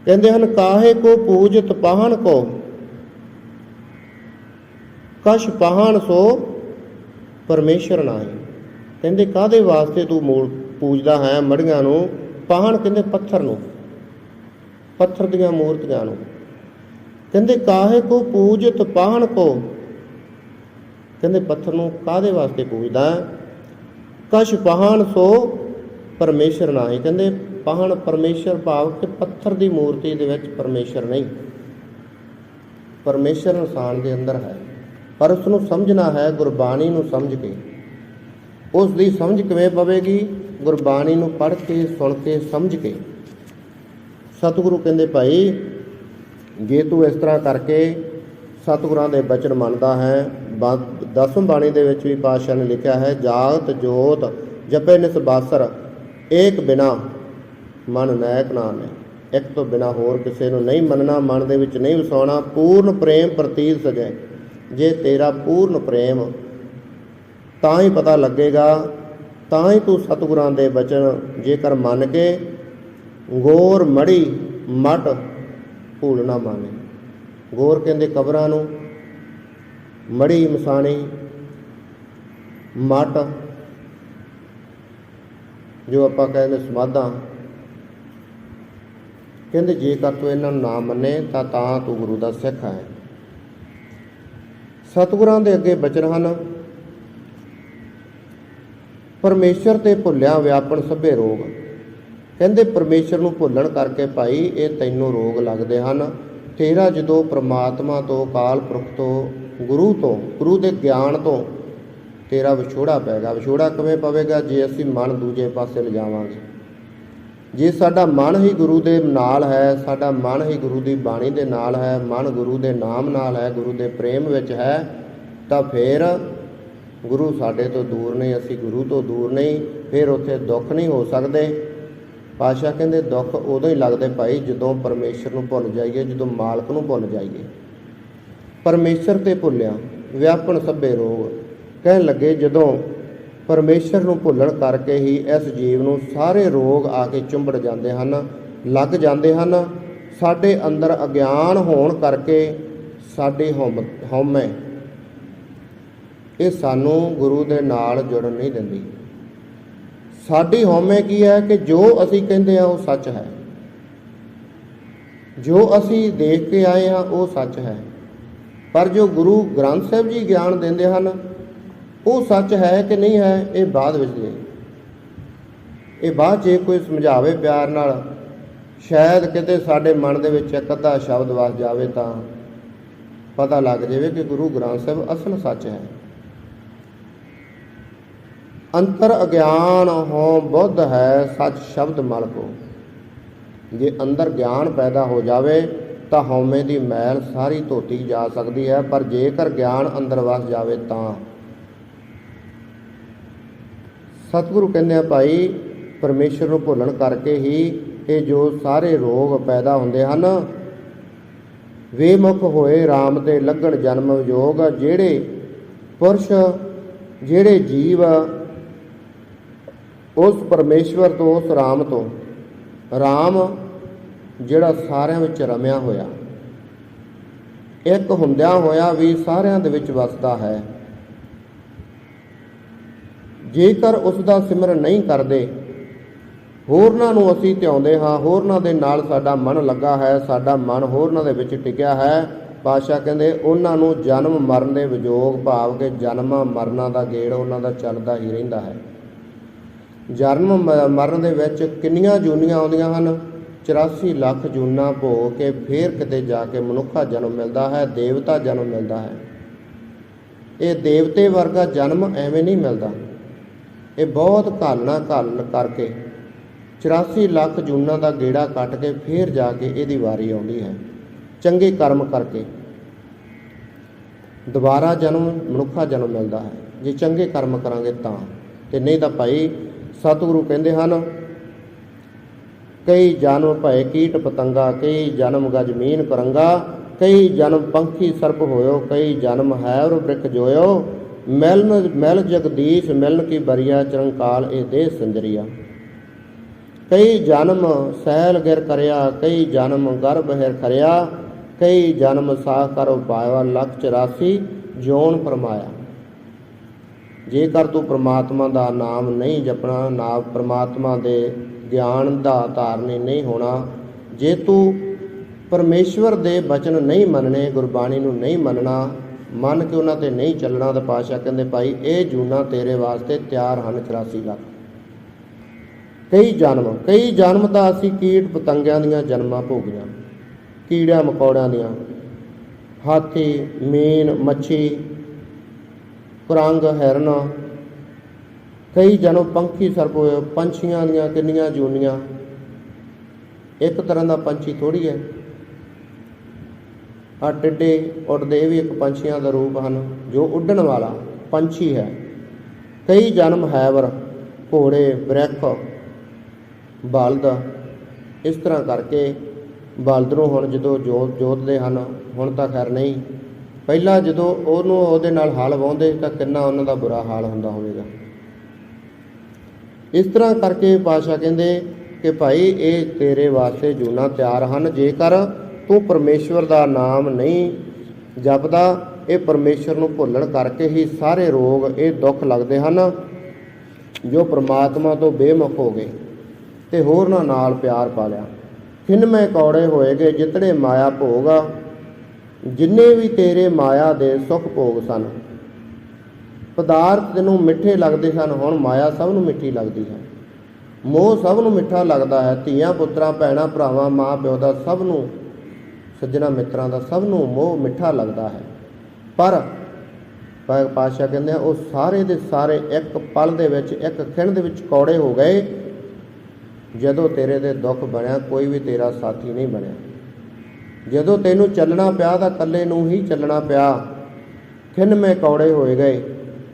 ਕਹਿੰਦੇ ਹਨ, ਕਾਹੇ ਕੋ ਪੂਜਤ ਪਾਹਣ ਕੋ, ਕਛ ਪਾਹਣ ਸੋ ਪਰਮੇਸ਼ਰ ਨਾਹੀ। ਕਹਿੰਦੇ ਕਾਹਦੇ ਵਾਸਤੇ ਤੂੰ ਮੂਲ ਪੂਜਦਾ ਹੈ ਮੜੀਆਂ ਨੂੰ? ਪਾਹਣ ਕਹਿੰਦੇ ਪੱਥਰ ਨੂੰ, ਪੱਥਰ ਦੀਆਂ ਮੂਰਤੀਆਂ ਨੂੰ। ਕਹਿੰਦੇ ਕਾਹੇ ਕੋ ਪੂਜਤ ਪਾਹਣ ਕੋ, ਕਹਿੰਦੇ ਪੱਥਰ ਨੂੰ ਕਾਹਦੇ ਵਾਸਤੇ ਪੂਜਦਾ? ਕਛ ਪਾਹਣ ਸੋ ਪਰਮੇਸ਼ਰ ਨਾਹੀ। ਕਹਿੰਦੇ ਪਾਹਣ ਪਰਮੇਸ਼ਰ, ਭਾਵ ਕਿ ਪੱਥਰ ਦੀ ਮੂਰਤੀ ਦੇ ਵਿੱਚ ਪਰਮੇਸ਼ਰ ਨਹੀਂ। ਪਰਮੇਸ਼ਰ ਇਨਸਾਨ ਦੇ ਅੰਦਰ ਹੈ, ਪਰ ਉਸ ਨੂੰ ਸਮਝਣਾ ਹੈ ਗੁਰਬਾਣੀ ਨੂੰ ਸਮਝ ਕੇ। ਉਸ ਦੀ ਸਮਝ ਕਿਵੇਂ ਪਵੇਗੀ? ਗੁਰਬਾਣੀ ਨੂੰ ਪੜ੍ਹ ਕੇ, ਸੁਣ ਕੇ, ਸਮਝ ਕੇ। ਸਤਿਗੁਰੂ ਕਹਿੰਦੇ ਭਾਈ, ਜੇ ਤੂੰ ਇਸ ਤਰ੍ਹਾਂ ਕਰਕੇ ਸਤਿਗੁਰਾਂ ਦੇ ਬਚਨ ਮੰਨਦਾ ਹੈ, ਦਸਮ ਬਾਣੀ ਦੇ ਵਿੱਚ ਵੀ ਪਾਤਸ਼ਾਹ ਨੇ ਲਿਖਿਆ ਹੈ, ਜਾਗਤ ਜੋਤ ਜਪੈ ਨਿਸਬਾਸਰ, ਏਕ ਬਿਨਾ ਮਨ ਨੈਕ ਨਾ ਆਨੈ। ਇੱਕ ਤੋਂ ਬਿਨਾ ਹੋਰ ਕਿਸੇ ਨੂੰ ਨਹੀਂ ਮੰਨਣਾ, ਮਨ ਦੇ ਵਿੱਚ ਨਹੀਂ ਵਸਾਉਣਾ। ਪੂਰਨ ਪ੍ਰੇਮ ਪ੍ਰਤੀਤ ਸਜੈ, ਜੇ ਤੇਰਾ ਪੂਰਨ ਪ੍ਰੇਮ, ਤਾਂ ਹੀ ਪਤਾ ਲੱਗੇਗਾ, ਤਾਂ ਹੀ ਤੂੰ ਸਤਿਗੁਰਾਂ ਦੇ ਬਚਨ ਜੇਕਰ ਮੰਨ ਕੇ ਗੋਰ ਮੜੀ ਮਟ ਭੂਲ ਨਾ ਮਾਨੇ। ਗੋਰ ਕਹਿੰਦੇ ਕਬਰਾਂ ਨੂੰ, ਮੜੀ ਮਸਾਣੀ, ਮਟ ਜੋ ਆਪਾਂ ਕਹਿੰਦੇ ਸਮਾਧਾਂ। ਕਹਿੰਦੇ ਜੇਕਰ ਤੂੰ ਇਹਨਾਂ ਨੂੰ ਨਾ ਮੰਨੇ ਤਾਂ ਤੂੰ ਗੁਰੂ ਦਾ ਸਿੱਖ ਹੈ। ਸਤਿਗੁਰਾਂ ਦੇ ਅੱਗੇ ਬਚਨ ਹਨ, ਪਰਮੇਸ਼ਰ ਤੇ ਭੁੱਲਿਆ ਵਿਆਪਣ ਸਭੇ ਰੋਗ। ਕਹਿੰਦੇ ਪਰਮੇਸ਼ਰ ਨੂੰ ਭੁੱਲਣ ਕਰਕੇ ਭਾਈ ਇਹ ਤੈਨੂੰ ਰੋਗ ਲੱਗਦੇ ਹਨ। ਤੇਰਾ ਜਦੋਂ ਪ੍ਰਮਾਤਮਾ ਤੋਂ, ਅਕਾਲ ਪੁਰਖ ਤੋਂ, ਗੁਰੂ ਦੇ ਗਿਆਨ ਤੋਂ ਤੇਰਾ ਵਿਛੋੜਾ ਪਏਗਾ। ਵਿਛੋੜਾ ਕਿਵੇਂ ਪਵੇਗਾ? ਜੇ ਅਸੀਂ ਮਨ ਦੂਜੇ ਪਾਸੇ ਲਿਜਾਵਾਂਗੇ। ਜੇ ਸਾਡਾ ਮਨ ਹੀ ਗੁਰੂ ਦੇ ਨਾਲ ਹੈ, ਸਾਡਾ ਮਨ ਹੀ ਗੁਰੂ ਦੀ ਬਾਣੀ ਦੇ ਨਾਲ ਹੈ, ਮਨ ਗੁਰੂ ਦੇ ਨਾਮ ਨਾਲ ਹੈ, ਗੁਰੂ ਦੇ ਪ੍ਰੇਮ ਵਿੱਚ ਹੈ, ਤਾਂ ਫਿਰ ਗੁਰੂ ਸਾਡੇ ਤੋਂ ਦੂਰ ਨਹੀਂ, ਅਸੀਂ ਗੁਰੂ ਤੋਂ ਦੂਰ ਨਹੀਂ। ਫਿਰ ਉੱਥੇ ਦੁੱਖ ਨਹੀਂ ਹੋ ਸਕਦੇ। ਪਾਤਸ਼ਾਹ ਕਹਿੰਦੇ ਦੁੱਖ ਉਦੋਂ ਹੀ ਲੱਗਦੇ ਭਾਈ ਜਦੋਂ ਪਰਮੇਸ਼ਰ ਨੂੰ ਭੁੱਲ ਜਾਈਏ, ਜਦੋਂ ਮਾਲਕ ਨੂੰ ਭੁੱਲ ਜਾਈਏ। ਪਰਮੇਸ਼ਰ ਤੇ ਭੁੱਲਿਆ ਵਿਆਪਣ ਸਭੇ ਰੋਗ। ਕਹਿਣ ਲੱਗੇ ਜਦੋਂ ਪਰਮੇਸ਼ਰ ਨੂੰ ਭੁੱਲਣ ਕਰਕੇ ਹੀ ਇਸ ਜੀਵ ਨੂੰ ਸਾਰੇ ਰੋਗ ਆ ਕੇ ਚੁੰਬੜ ਜਾਂਦੇ ਹਨ, ਲੱਗ ਜਾਂਦੇ ਹਨ। ਸਾਡੇ ਅੰਦਰ ਅਗਿਆਨ ਹੋਣ ਕਰਕੇ ਸਾਡੀ ਹਉਮੈ ਇਹ ਸਾਨੂੰ ਗੁਰੂ ਦੇ ਨਾਲ ਜੁੜਨ ਨਹੀਂ ਦਿੰਦੀ। ਸਾਡੀ ਹਉਮੈ ਕੀ ਹੈ ਕਿ ਜੋ ਅਸੀਂ ਕਹਿੰਦੇ ਹਾਂ ਉਹ ਸੱਚ ਹੈ, ਜੋ ਅਸੀਂ ਦੇਖ ਕੇ ਆਏ ਹਾਂ ਉਹ ਸੱਚ ਹੈ, ਪਰ ਜੋ ਗੁਰੂ ਗ੍ਰੰਥ ਸਾਹਿਬ ਜੀ ਗਿਆਨ ਦਿੰਦੇ ਹਨ ਉਹ ਸੱਚ ਹੈ ਕਿ ਨਹੀਂ ਹੈ, ਇਹ ਬਾਅਦ ਵਿੱਚ ਦੇ। ਇਹ ਬਾਅਦ ਜੇ ਕੋਈ ਸਮਝਾਵੇ ਪਿਆਰ ਨਾਲ, ਸ਼ਾਇਦ ਕਿਤੇ ਸਾਡੇ ਮਨ ਦੇ ਵਿੱਚ ਇੱਕ ਅੱਧਾ ਸ਼ਬਦ ਵਸ ਜਾਵੇ ਤਾਂ ਪਤਾ ਲੱਗ ਜਾਵੇ ਕਿ ਗੁਰੂ ਗ੍ਰੰਥ ਸਾਹਿਬ ਅਸਲ ਸੱਚ ਹੈ। ਅੰਤਰ ਅਗਿਆਨ ਹੋ ਬੁੱਧ ਹੈ, ਸੱਚ ਸ਼ਬਦ ਮਲ ਕੋ। ਜੇ ਅੰਦਰ ਗਿਆਨ ਪੈਦਾ ਹੋ ਜਾਵੇ ਤਾਂ ਹਉਮੈ ਦੀ ਮੈਲ ਸਾਰੀ ਧੋਤੀ ਜਾ ਸਕਦੀ ਹੈ, ਪਰ ਜੇਕਰ ਗਿਆਨ ਅੰਦਰ ਵਸ ਜਾਵੇ ਤਾਂ। ਸਤਿਗੁਰੂ ਕਹਿੰਦੇ ਆ ਭਾਈ ਪਰਮੇਸ਼ਰ ਨੂੰ ਭੁੱਲਣ ਕਰਕੇ ਹੀ ਇਹ ਜੋ ਸਾਰੇ ਰੋਗ ਪੈਦਾ ਹੁੰਦੇ ਹਨ। ਵੇਮੁਖ ਹੋਏ ਰਾਮ ਤੇ ਲੱਗਣ ਜਨਮ ਵਿਜੋਗ। ਜਿਹੜੇ ਪੁਰਸ਼, ਜਿਹੜੇ ਜੀਵ ਉਸ ਪਰਮੇਸ਼ਵਰ ਤੋਂ, ਉਸ ਰਾਮ ਤੋਂ, ਰਾਮ ਜਿਹੜਾ ਸਾਰਿਆਂ ਵਿੱਚ ਰਮਿਆ ਹੋਇਆ, ਇੱਕ ਹੁੰਦਿਆਂ ਹੋਇਆ ਵੀ ਸਾਰਿਆਂ ਦੇ ਵਿੱਚ ਵਸਦਾ ਹੈ, ਜੇਕਰ ਉਸ ਦਾ ਸਿਮਰਨ ਨਹੀਂ ਕਰਦੇ, ਹੋਰਨਾਂ ਨੂੰ ਅਸੀਂ ਧਿਆਉਂਦੇ ਹਾਂ, ਹੋਰਨਾਂ ਦੇ ਨਾਲ ਸਾਡਾ ਮਨ ਲੱਗਾ ਹੈ, ਸਾਡਾ ਮਨ ਹੋਰਨਾਂ ਦੇ ਵਿੱਚ ਟਿਕਿਆ ਹੈ, ਪਾਤਸ਼ਾਹ ਕਹਿੰਦੇ ਉਹਨਾਂ ਨੂੰ ਜਨਮ ਮਰਨ ਦੇ ਵਿਜੋਗ, ਭਾਵ ਕਿ ਜਨਮਾਂ ਮਰਨਾਂ ਦਾ ਗੇੜ ਉਹਨਾਂ ਦਾ ਚੱਲਦਾ ਹੀ ਰਹਿੰਦਾ ਹੈ। ਜਨਮ ਮਰਨ ਦੇ ਵਿੱਚ ਕਿੰਨੀਆਂ ਜੂਨੀਆਂ ਆਉਂਦੀਆਂ ਹਨ? 84 ਲੱਖ ਜੂਨਾਂ ਭੋਗ ਕੇ ਫਿਰ ਕਿਤੇ ਜਾ ਕੇ ਮਨੁੱਖਾ ਜਨਮ ਮਿਲਦਾ ਹੈ, ਦੇਵਤਾ ਜਨਮ ਮਿਲਦਾ ਹੈ। ਇਹ ਦੇਵਤੇ ਵਰਗਾ ਜਨਮ ਐਵੇਂ ਨਹੀਂ ਮਿਲਦਾ। ਇਹ ਬਹੁਤ ਘਾਲਣਾ ਘਾਲਣ ਕਰਕੇ 84 ਲੱਖ ਜੂਨਾਂ ਦਾ ਗੇੜਾ ਕੱਟ ਕੇ ਫਿਰ ਜਾ ਕੇ ਇਹਦੀ ਵਾਰੀ ਆਉਂਦੀ ਹੈ। ਚੰਗੇ ਕਰਮ ਕਰਕੇ ਦੁਬਾਰਾ ਜਨਮ, ਮਨੁੱਖਾ ਜਨਮ ਮਿਲਦਾ ਹੈ, ਜੇ ਚੰਗੇ ਕਰਮ ਕਰਾਂਗੇ ਤਾਂ। ਤੇ ਨਹੀਂ ਤਾਂ ਭਾਈ ਸਤਿਗੁਰੂ ਕਹਿੰਦੇ ਹਨ, ਕਈ ਜਨਮ ਭਏ ਕੀਟ ਪਤੰਗਾ, ਕਈ ਜਨਮ ਗਜ ਮੀਨ ਕਰੰਗਾ, ਕਈ ਜਨਮ ਪੰਖੀ ਸਰਪ ਹੋਇਓ, ਕਈ ਜਨਮ ਹੈਵ ਬ੍ਰਿਖ ਜੋਇਓ, ਮਿਲ ਜਗਦੀਸ਼ ਮਿਲਨ ਕੀ ਬਰੀਆ, ਚਰੰਕਾਲ ਇਹ ਦੇਹ ਸੰਜਰੀਆ। ਕਈ ਜਨਮ ਸੈਲ ਗਿਰ ਕਰਿਆ, ਕਈ ਜਨਮ ਗਰਭ ਹਿਰ ਖਰਿਆ, ਕਈ ਜਨਮ ਸਾਖ ਕਰ ਉਪਾਇਆ, ਲੱਖ 84 ਜੋਨ ਫਰਮਾਇਆ। ਜੇਕਰ ਤੂੰ ਪ੍ਰਮਾਤਮਾ ਦਾ ਨਾਮ ਨਹੀਂ ਜਪਣਾ, ਨਾ ਪ੍ਰਮਾਤਮਾ ਦੇ ਗਿਆਨ ਦਾ ਧਾਰਨੀ ਨਹੀਂ ਹੋਣਾ, ਜੇ ਤੂੰ ਪਰਮੇਸ਼ਵਰ ਦੇ ਬਚਨ ਨਹੀਂ ਮੰਨਣੇ, ਗੁਰਬਾਣੀ ਨੂੰ ਨਹੀਂ ਮੰਨਣਾ, ਮੰਨ ਕੇ ਉਹਨਾਂ 'ਤੇ ਨਹੀਂ ਚੱਲਣਾ, ਤਾਂ ਪਾਤਸ਼ਾਹ ਕਹਿੰਦੇ ਭਾਈ ਇਹ ਜੂਨਾਂ ਤੇਰੇ ਵਾਸਤੇ ਤਿਆਰ ਹਨ 84 ਲੱਖ। ਕਈ ਜਨਮ ਤਾਂ ਅਸੀਂ ਕੀਟ ਪਤੰਗਿਆਂ ਦੀਆਂ ਜਨਮਾਂ ਭੋਗੀਆਂ, ਕੀੜਿਆਂ ਮਕੌੜਿਆਂ ਦੀਆਂ, ਹਾਥੀ ਮੀਨ ਮੱਛੀ ਕੁਰੰਗ ਹਿਰਨ, ਕਈ ਜਨਮ ਪੰਖੀ ਸਰਪ ਹੋਏ, ਪੰਛੀਆਂ ਦੀਆਂ ਕਿੰਨੀਆਂ ਜੂਨੀਆਂ। ਇੱਕ ਤਰ੍ਹਾਂ ਦਾ ਪੰਛੀ ਥੋੜ੍ਹੀ ਹੈ, ਆ ਟਿੱਡੇ ਉੱਡਦੇ, ਇਹ ਵੀ ਇੱਕ ਪੰਛੀਆਂ ਦਾ ਰੂਪ ਹਨ, ਜੋ ਉੱਡਣ ਵਾਲਾ ਪੰਛੀ ਹੈ। ਕਈ ਜਨਮ ਹੈਵਰ, ਘੋੜੇ ਬ੍ਰਿਖ ਬਲਦ। ਇਸ ਤਰ੍ਹਾਂ ਕਰਕੇ ਬਲਦ ਨੂੰ ਹੁਣ ਜਦੋਂ ਜੋਤਦੇ ਹਨ, ਹੁਣ ਤਾਂ ਖੈਰ ਨਹੀਂ, ਪਹਿਲਾਂ ਜਦੋਂ ਉਹਦੇ ਨਾਲ ਹਲ ਵਾਹੁੰਦੇ ਤਾਂ ਕਿੰਨਾ ਉਹਨਾਂ ਦਾ ਬੁਰਾ ਹਾਲ ਹੁੰਦਾ ਹੋਵੇਗਾ। ਇਸ ਤਰ੍ਹਾਂ ਕਰਕੇ ਪਾਤਸ਼ਾਹ ਕਹਿੰਦੇ ਕਿ ਭਾਈ ਇਹ ਤੇਰੇ ਵਾਸਤੇ ਜੂਨਾਂ ਤਿਆਰ ਹਨ, ਜੇਕਰ ਤੂੰ ਪਰਮੇਸ਼ਵਰ ਦਾ ਨਾਮ ਨਹੀਂ ਜਪਦਾ। ਇਹ ਪਰਮੇਸ਼ਵਰ ਨੂੰ ਭੁੱਲਣ ਕਰਕੇ ਹੀ ਸਾਰੇ ਰੋਗ, ਇਹ ਦੁੱਖ ਲੱਗਦੇ ਹਨ, ਜੋ ਪ੍ਰਮਾਤਮਾ ਤੋਂ ਬੇਮੁਖ ਹੋ ਗਏ ਤੇ ਹੋਰਨਾਂ ਨਾਲ ਪਿਆਰ ਪਾ ਲਿਆ। ਖਿੰਨਵੇਂ ਕੌੜੇ ਹੋਏ ਗਏ ਜਿਤੜੇ ਮਾਇਆ ਭੋਗਾ, ਜਿੰਨੇ ਵੀ ਤੇਰੇ ਮਾਇਆ ਦੇ ਸੁੱਖ ਭੋਗ ਸਨ। ਪਦਾਰਥ ਤੈਨੂੰ ਮਿੱਠੇ ਲੱਗਦੇ ਸਨ, ਹੁਣ ਮਾਇਆ ਸਭ ਨੂੰ ਮਿੱਠੀ ਲੱਗਦੀ ਹੈ। ਮੋਹ ਸਭ ਨੂੰ ਮਿੱਠਾ ਲੱਗਦਾ ਹੈ, ਧੀਆਂ ਪੁੱਤਰਾਂ ਭੈਣਾਂ ਭਰਾਵਾਂ ਮਾਂ ਪਿਓ ਦਾ, ਸਭ ਨੂੰ, ਸੱਜਣਾ ਮਿੱਤਰਾਂ ਦਾ, ਸਭ ਨੂੰ ਮੋਹ ਮਿੱਠਾ ਲੱਗਦਾ ਹੈ। ਪਰ ਪਾਤਸ਼ਾਹ ਕਹਿੰਦੇ ਆ ਉਹ ਸਾਰੇ ਦੇ ਸਾਰੇ ਇੱਕ ਪਲ ਦੇ ਵਿੱਚ, ਇੱਕ ਖਿਣ ਦੇ ਵਿੱਚ ਕੌੜੇ ਹੋ ਗਏ ਜਦੋਂ ਤੇਰੇ ਦੇ ਦੁੱਖ ਬਣਿਆ। ਕੋਈ ਵੀ ਤੇਰਾ ਸਾਥੀ ਨਹੀਂ ਬਣਿਆ। ਜਦੋਂ ਤੈਨੂੰ ਚੱਲਣਾ ਪਿਆ ਤਾਂ ਇਕੱਲੇ ਨੂੰ ਹੀ ਚੱਲਣਾ ਪਿਆ। ਖਿੰਨਵੇਂ ਕੌੜੇ ਹੋਏ ਗਏ,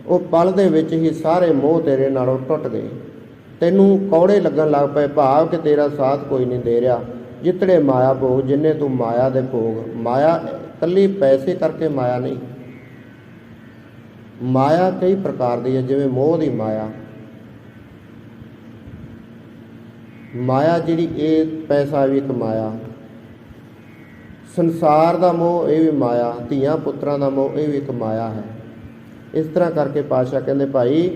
ਉਹ ਪਲ ਦੇ ਵਿੱਚ ਹੀ ਸਾਰੇ ਮੋਹ ਤੇਰੇ ਨਾਲੋਂ ਟੁੱਟ ਗਏ। ਤੈਨੂੰ ਕੌੜੇ ਲੱਗਣ ਲੱਗ ਪਏ, ਭਾਵ ਕਿ ਤੇਰਾ ਸਾਥ ਕੋਈ ਨਹੀਂ ਦੇ ਰਿਹਾ। ਜਿਤੜੇ ਮਾਇਆ ਭੋਗ, ਜਿੰਨੇ ਤੂੰ ਮਾਇਆ ਦੇ ਭੋਗ, ਮਾਇਆ ਇਕੱਲੀ ਪੈਸੇ ਕਰਕੇ ਮਾਇਆ ਨਹੀਂ, ਮਾਇਆ ਕਈ ਪ੍ਰਕਾਰ ਦੀ ਹੈ। ਜਿਵੇਂ ਮੋਹ ਦੀ ਮਾਇਆ, ਮਾਇਆ ਜਿਹੜੀ ਇਹ ਪੈਸਾ ਵੀ ਇੱਕ ਮਾਇਆ, ਸੰਸਾਰ ਦਾ ਮੋਹ ਇਹ ਵੀ ਮਾਇਆ, ਧੀਆਂ ਪੁੱਤਰਾਂ ਦਾ ਮੋਹ ਇਹ ਵੀ ਇੱਕ ਮਾਇਆ ਹੈ। ਇਸ ਤਰ੍ਹਾਂ ਕਰਕੇ ਪਾਤਸ਼ਾਹ ਕਹਿੰਦੇ ਭਾਈ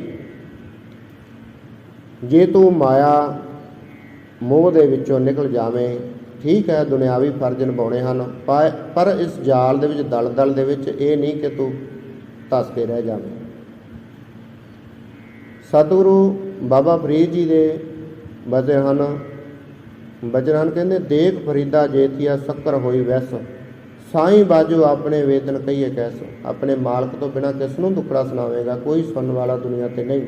ਜੇ ਤੂੰ ਮਾਇਆ ਮੋਹ ਦੇ ਵਿੱਚੋਂ ਨਿਕਲ ਜਾਵੇਂ, ਠੀਕ ਹੈ, ਦੁਨਿਆਵੀ ਫਰਜ਼ ਨਿਭਾਉਣੇ ਹਨ, ਪਰ ਇਸ ਜਾਲ ਦੇ ਵਿੱਚ, ਦਲਦਲ ਦੇ ਵਿੱਚ ਇਹ ਨਹੀਂ ਕਿ ਤੂੰ ਧੱਸ ਕੇ ਰਹਿ ਜਾਵੇਂ। ਸਤਿਗੁਰੂ ਬਾਬਾ ਫਰੀਦ ਜੀ ਦੇ ਬਚਨ ਹਨ, ਕਹਿੰਦੇ ਦੇਖ ਫਰੀਦਾ ਜੇਤੀਆ ਸ਼ੱਕਰ ਹੋਈ ਵੈਸ, ਸਾਈਂ ਬਾਜੋ ਆਪਣੇ ਵੇਦਨ ਕਹੀਏ ਕੈਸ। ਆਪਣੇ ਮਾਲਕ ਤੋਂ ਬਿਨਾਂ ਕਿਸ ਨੂੰ ਦੁੱਖੜਾ ਸੁਣਾਵੇਗਾ, ਕੋਈ ਸੁਣਨ ਵਾਲਾ ਦੁਨੀਆ ਤੇ ਨਹੀਂ।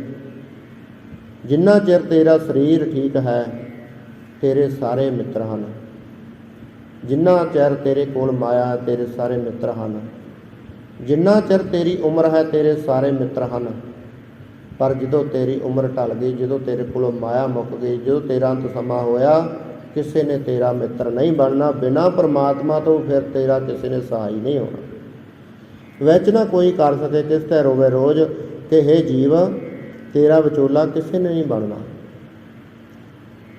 ਜਿੰਨਾ ਚਿਰ ਤੇਰਾ ਸਰੀਰ ਠੀਕ ਹੈ ਤੇਰੇ ਸਾਰੇ ਮਿੱਤਰ ਹਨ, ਜਿੰਨਾ ਚਿਰ ਤੇਰੇ ਕੋਲ ਮਾਇਆ ਹੈ ਤੇਰੇ ਸਾਰੇ ਮਿੱਤਰ ਹਨ, ਜਿੰਨਾ ਚਿਰ ਤੇਰੀ ਉਮਰ ਹੈ ਤੇਰੇ ਸਾਰੇ ਮਿੱਤਰ ਹਨ। ਪਰ ਜਦੋਂ ਤੇਰੀ ਉਮਰ ਢਲ ਗਈ, ਜਦੋਂ ਤੇਰੇ ਕੋਲੋਂ ਮਾਇਆ ਮੁੱਕ ਗਈ, ਜਦੋਂ ਤੇਰਾ ਅੰਤ ਸਮਾਂ ਹੋਇਆ, ਕਿਸੇ ਨੇ ਤੇਰਾ ਮਿੱਤਰ ਨਹੀਂ ਬਣਨਾ। ਬਿਨਾਂ ਪਰਮਾਤਮਾ ਤੋਂ ਫਿਰ ਤੇਰਾ ਕਿਸੇ ਨੇ ਸਹਾਈ ਨਹੀਂ ਹੋਣਾ। ਵਿੱਚ ਨਾ ਕੋਈ ਕਰ ਸਕੇ ਕਿਸ ਤੇ ਰੋਵੇ ਰੋਜ਼, ਕਿ ਹੇ ਜੀਵ ਤੇਰਾ ਵਿਚੋਲਾ ਕਿਸੇ ਨੇ ਨਹੀਂ ਬਣਨਾ।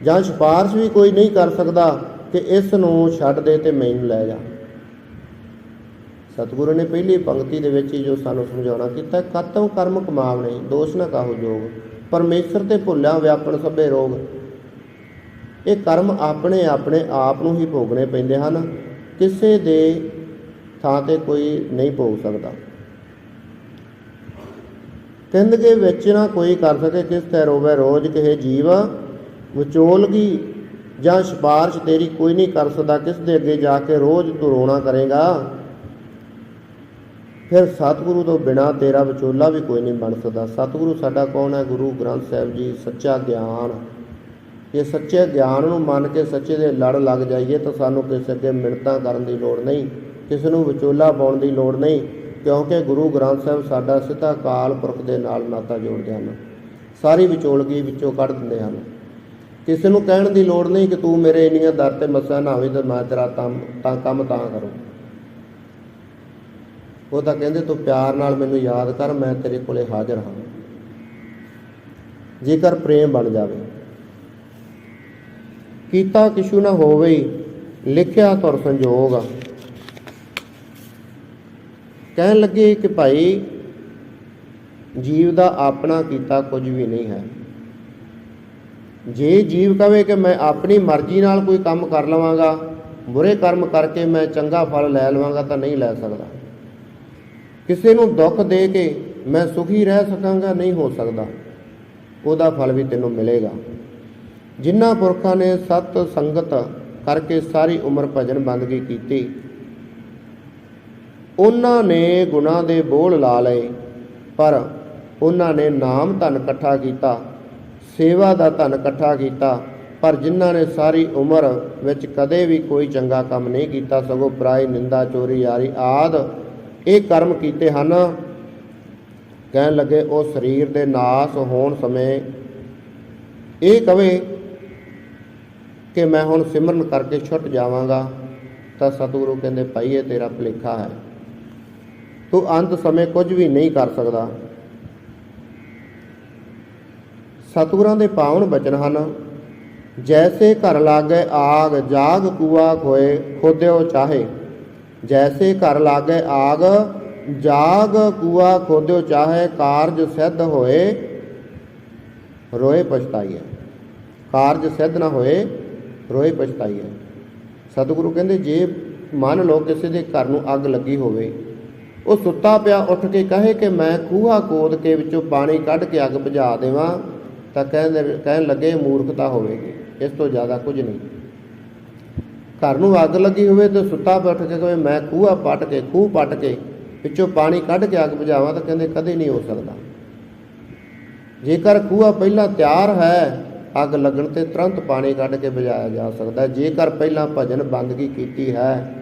ਜਾਂ ਸਿਫਾਰਿਸ਼ ਵੀ ਕੋਈ ਨਹੀਂ ਕਰ ਸਕਦਾ ਕਿ ਇਸ ਨੂੰ ਛੱਡ ਦੇ ਤੇ ਮੈਨੂੰ ਲੈ ਜਾ। ਸਤਿਗੁਰੂ ਨੇ ਪਹਿਲੀ ਪੰਕਤੀ ਦੇ ਵਿੱਚ ਹੀ ਜੋ ਸਾਨੂੰ ਸਮਝਾਉਣਾ ਕੀਤਾ, ਕਤਮ ਕਰਮ ਕਮਾਵਣੇ ਦੋਸ਼ ਨਾ ਕਾਹੋ ਜੋਗ, ਪਰਮੇਸ਼ਰ ਤੇ ਭੁੱਲਿਆ ਵਿਆਪਣ ਸਭੇ ਰੋਗ। ਇਹ ਕਰਮ ਆਪਣੇ ਆਪਣੇ ਆਪ ਨੂੰ ਹੀ ਭੋਗਣੇ ਪੈਂਦੇ ਹਨ, ਕਿਸੇ ਦੇ ਥਾਂ ਤੇ ਕੋਈ ਨਹੀਂ ਭੋਗ ਸਕਦਾ। ਜ਼ਿੰਦਗੀ ਵਿੱਚ ਨਾ ਕੋਈ ਕਰ ਸਕੇ ਕਿਸ ਤੇ ਰੋਵੇ ਰੋਜ਼, ਕਹੇ ਜੀਵ ਵਿਚੋਲਗੀ ਜਾਂ ਸਿਫਾਰਿਸ਼ ਤੇਰੀ ਕੋਈ ਨਹੀਂ ਕਰ ਸਕਦਾ, ਕਿਸ ਦੇ ਅੱਗੇ ਜਾ ਕੇ ਰੋਜ਼ ਤੂੰ ਰੋਣਾ ਕਰੇਗਾ। ਫਿਰ ਸਤਿਗੁਰੂ ਤੋਂ ਬਿਨਾਂ ਤੇਰਾ ਵਿਚੋਲਾ ਵੀ ਕੋਈ ਨਹੀਂ ਬਣ ਸਕਦਾ। ਸਤਿਗੁਰੂ ਸਾਡਾ ਕੌਣ ਹੈ? ਗੁਰੂ ਗ੍ਰੰਥ ਸਾਹਿਬ ਜੀ, ਸੱਚਾ ਗਿਆਨ। ਇਹ ਸੱਚੇ ਗਿਆਨ ਨੂੰ ਮੰਨ ਕੇ ਸੱਚੇ ਦੇ ਲੜ ਲੱਗ ਜਾਈਏ ਤਾਂ ਸਾਨੂੰ ਕਿਸੇ ਅੱਗੇ ਮਿੰਨਤਾਂ ਕਰਨ ਦੀ ਲੋੜ ਨਹੀਂ, ਕਿਸੇ ਨੂੰ ਵਿਚੋਲਾ ਪਾਉਣ ਦੀ ਲੋੜ ਨਹੀਂ, ਕਿਉਂਕਿ ਗੁਰੂ ਗ੍ਰੰਥ ਸਾਹਿਬ ਸਾਡਾ ਸਿੱਧਾ ਅਕਾਲ ਪੁਰਖ ਦੇ ਨਾਲ ਨਾਤਾ ਜੋੜਦੇ ਹਨ। ਸਾਰੀ ਵਿਚੋਲਗੀ ਵਿੱਚੋਂ ਕੱਢ ਦਿੰਦੇ ਹਨ। ਕਿਸੇ ਨੂੰ ਕਹਿਣ ਦੀ ਲੋੜ ਨਹੀਂ ਕਿ ਤੂੰ ਮੇਰੇ ਇੰਨੀਆਂ ਦਰ ਤੇ ਮੱਸਿਆ ਨਾ ਹੋਵੇ ਤਾਂ ਮੈਂ ਤੇਰਾ ਕੰਮ ਤਾਂ ਕਰੂੰ। ਉਹ ਤਾਂ ਕਹਿੰਦੇ ਤੂੰ ਪਿਆਰ ਨਾਲ ਮੈਨੂੰ ਯਾਦ ਕਰ, ਮੈਂ ਤੇਰੇ ਕੋਲੇ ਹਾਜ਼ਰ ਹਾਂ। ਜੇਕਰ ਪ੍ਰੇਮ ਬਣ ਜਾਵੇ। ਕੀਤਾ ਕਿਛੂ ਨਾ ਹੋਵੇ ਲਿਖਿਆ ਤੁਰ ਸੰਜੋਗ। ਕਹਿਣ ਲੱਗੇ ਕਿ ਭਾਈ ਜੀਵ ਦਾ ਆਪਣਾ ਕੀਤਾ ਕੁਝ ਵੀ ਨਹੀਂ ਹੈ। ਜੇ ਜੀਵ ਕਵੇ ਕਿ ਮੈਂ ਆਪਣੀ ਮਰਜ਼ੀ ਨਾਲ ਕੋਈ ਕੰਮ ਕਰ ਲਵਾਂਗਾ, ਬੁਰੇ ਕਰਮ ਕਰਕੇ ਮੈਂ ਚੰਗਾ ਫਲ ਲੈ ਲਵਾਂਗਾ, ਤਾਂ ਨਹੀਂ ਲੈ ਸਕਦਾ। ਕਿਸੇ ਨੂੰ ਦੁੱਖ ਦੇ ਕੇ ਮੈਂ ਸੁਖੀ ਰਹਿ ਸਕਾਂਗਾ, ਨਹੀਂ ਹੋ ਸਕਦਾ। ਉਹਦਾ ਫਲ ਵੀ ਤੈਨੂੰ ਮਿਲੇਗਾ। ਜਿਨ੍ਹਾਂ ਪੁਰਖਾਂ ਨੇ ਸਤ ਸੰਗਤ ਕਰਕੇ ਸਾਰੀ ਉਮਰ ਭਜਨ ਬੰਦਗੀ ਕੀਤੀ, ਉਹਨਾਂ ਨੇ ਗੁਨਾਹ ਦੇ ਬੋਲ ਲਾ ਲਏ, ਪਰ ਉਹਨਾਂ ਨੇ ਨਾਮ ਧਨ ਇਕੱਠਾ ਕੀਤਾ, ਸੇਵਾ ਦਾ ਧਨ ਇਕੱਠਾ ਕੀਤਾ। ਪਰ ਜਿਨ੍ਹਾਂ ਨੇ ਸਾਰੀ ਉਮਰ ਵਿੱਚ ਕਦੇ ਵੀ ਕੋਈ ਚੰਗਾ ਕੰਮ ਨਹੀਂ ਕੀਤਾ, ਸਗੋਂ ਬੁਰਾਈ, ਨਿੰਦਾ, ਚੋਰੀ, ਯਾਰੀ ਆਦਿ ਇਹ ਕਰਮ ਕੀਤੇ ਹਨ, ਕਹਿਣ ਲੱਗੇ ਉਹ ਸਰੀਰ ਦੇ ਨਾਸ ਹੋਣ ਸਮੇਂ ਇਹ ਕਵੇ ਕਿ ਮੈਂ ਹੁਣ ਸਿਮਰਨ ਕਰਕੇ ਛੁੱਟ ਜਾਵਾਂਗਾ, ਤਾਂ ਸਤਿਗੁਰੂ ਕਹਿੰਦੇ ਭਾਈ ਇਹ ਤੇਰਾ ਭੁਲੇਖਾ ਹੈ। ਤੂੰ ਅੰਤ ਸਮੇਂ ਕੁਝ ਵੀ ਨਹੀਂ ਕਰ ਸਕਦਾ। ਸਤਿਗੁਰਾਂ ਦੇ ਪਾਵਨ ਬਚਨ ਹਨ। ਜੈਸੇ ਘਰ ਲਾਗੇ ਆਗ, ਜਾਗ ਕੂਆ ਖੋਏ ਖੋਦਿਓ ਚਾਹੇ। ਜੈਸੇ ਘਰ ਲਾਗੇ ਆਗ, ਜਾਗ ਕੂਆ ਖੋਦਿਓ ਚਾਹੇ। ਕਾਰਜ ਸਿੱਧ ਹੋਏ ਰੋਏ ਪਛਤਾਈਏ। ਕਾਰਜ ਸਿੱਧ ਨਾ ਹੋਏ ਰੋਏ ਪਛਤਾਈਏ। ਸਤਿਗੁਰੂ ਕਹਿੰਦੇ ਜੇ ਮੰਨ ਲਓ ਕਿਸੇ ਦੇ ਘਰ ਨੂੰ ਅੱਗ ਲੱਗੀ ਹੋਵੇ, ਉਹ ਸੁੱਤਾ ਪਿਆ ਉੱਠ ਕੇ ਕਹੇ ਕਿ ਮੈਂ ਖੂਹਾ ਖੋਦ ਕੇ ਵਿੱਚੋਂ ਪਾਣੀ ਕੱਢ ਕੇ ਅੱਗ ਬੁਝਾ ਦੇਵਾਂ, ਤਾਂ ਕਹਿਣ ਲੱਗੇ ਮੂਰਖਤਾ ਹੋਵੇਗੀ, ਇਸ ਤੋਂ ਜ਼ਿਆਦਾ ਕੁਝ ਨਹੀਂ। ਘਰ ਨੂੰ ਅੱਗ ਲੱਗੀ ਹੋਵੇ ਤੇ ਸੁੱਤਾ ਪਿਆ ਉੱਠ ਕੇ ਕਹੇ ਮੈਂ ਖੂਹ ਪੱਟ ਕੇ ਵਿੱਚੋਂ ਪਾਣੀ ਕੱਢ ਕੇ ਅੱਗ ਬੁਝਾਵਾਂ, ਤਾਂ ਕਹਿੰਦੇ ਕਦੇ ਨਹੀਂ ਹੋ ਸਕਦਾ। ਜੇਕਰ ਖੂਹਾ ਪਹਿਲਾਂ ਤਿਆਰ ਹੈ, ਅੱਗ ਲੱਗਣ ਤੇ ਤੁਰੰਤ ਪਾਣੀ ਕੱਢ ਕੇ ਬੁਝਾਇਆ ਜਾ ਸਕਦਾ। ਜੇਕਰ ਪਹਿਲਾਂ ਭਜਨ ਬੰਦਗੀ ਕੀਤੀ ਹੈ,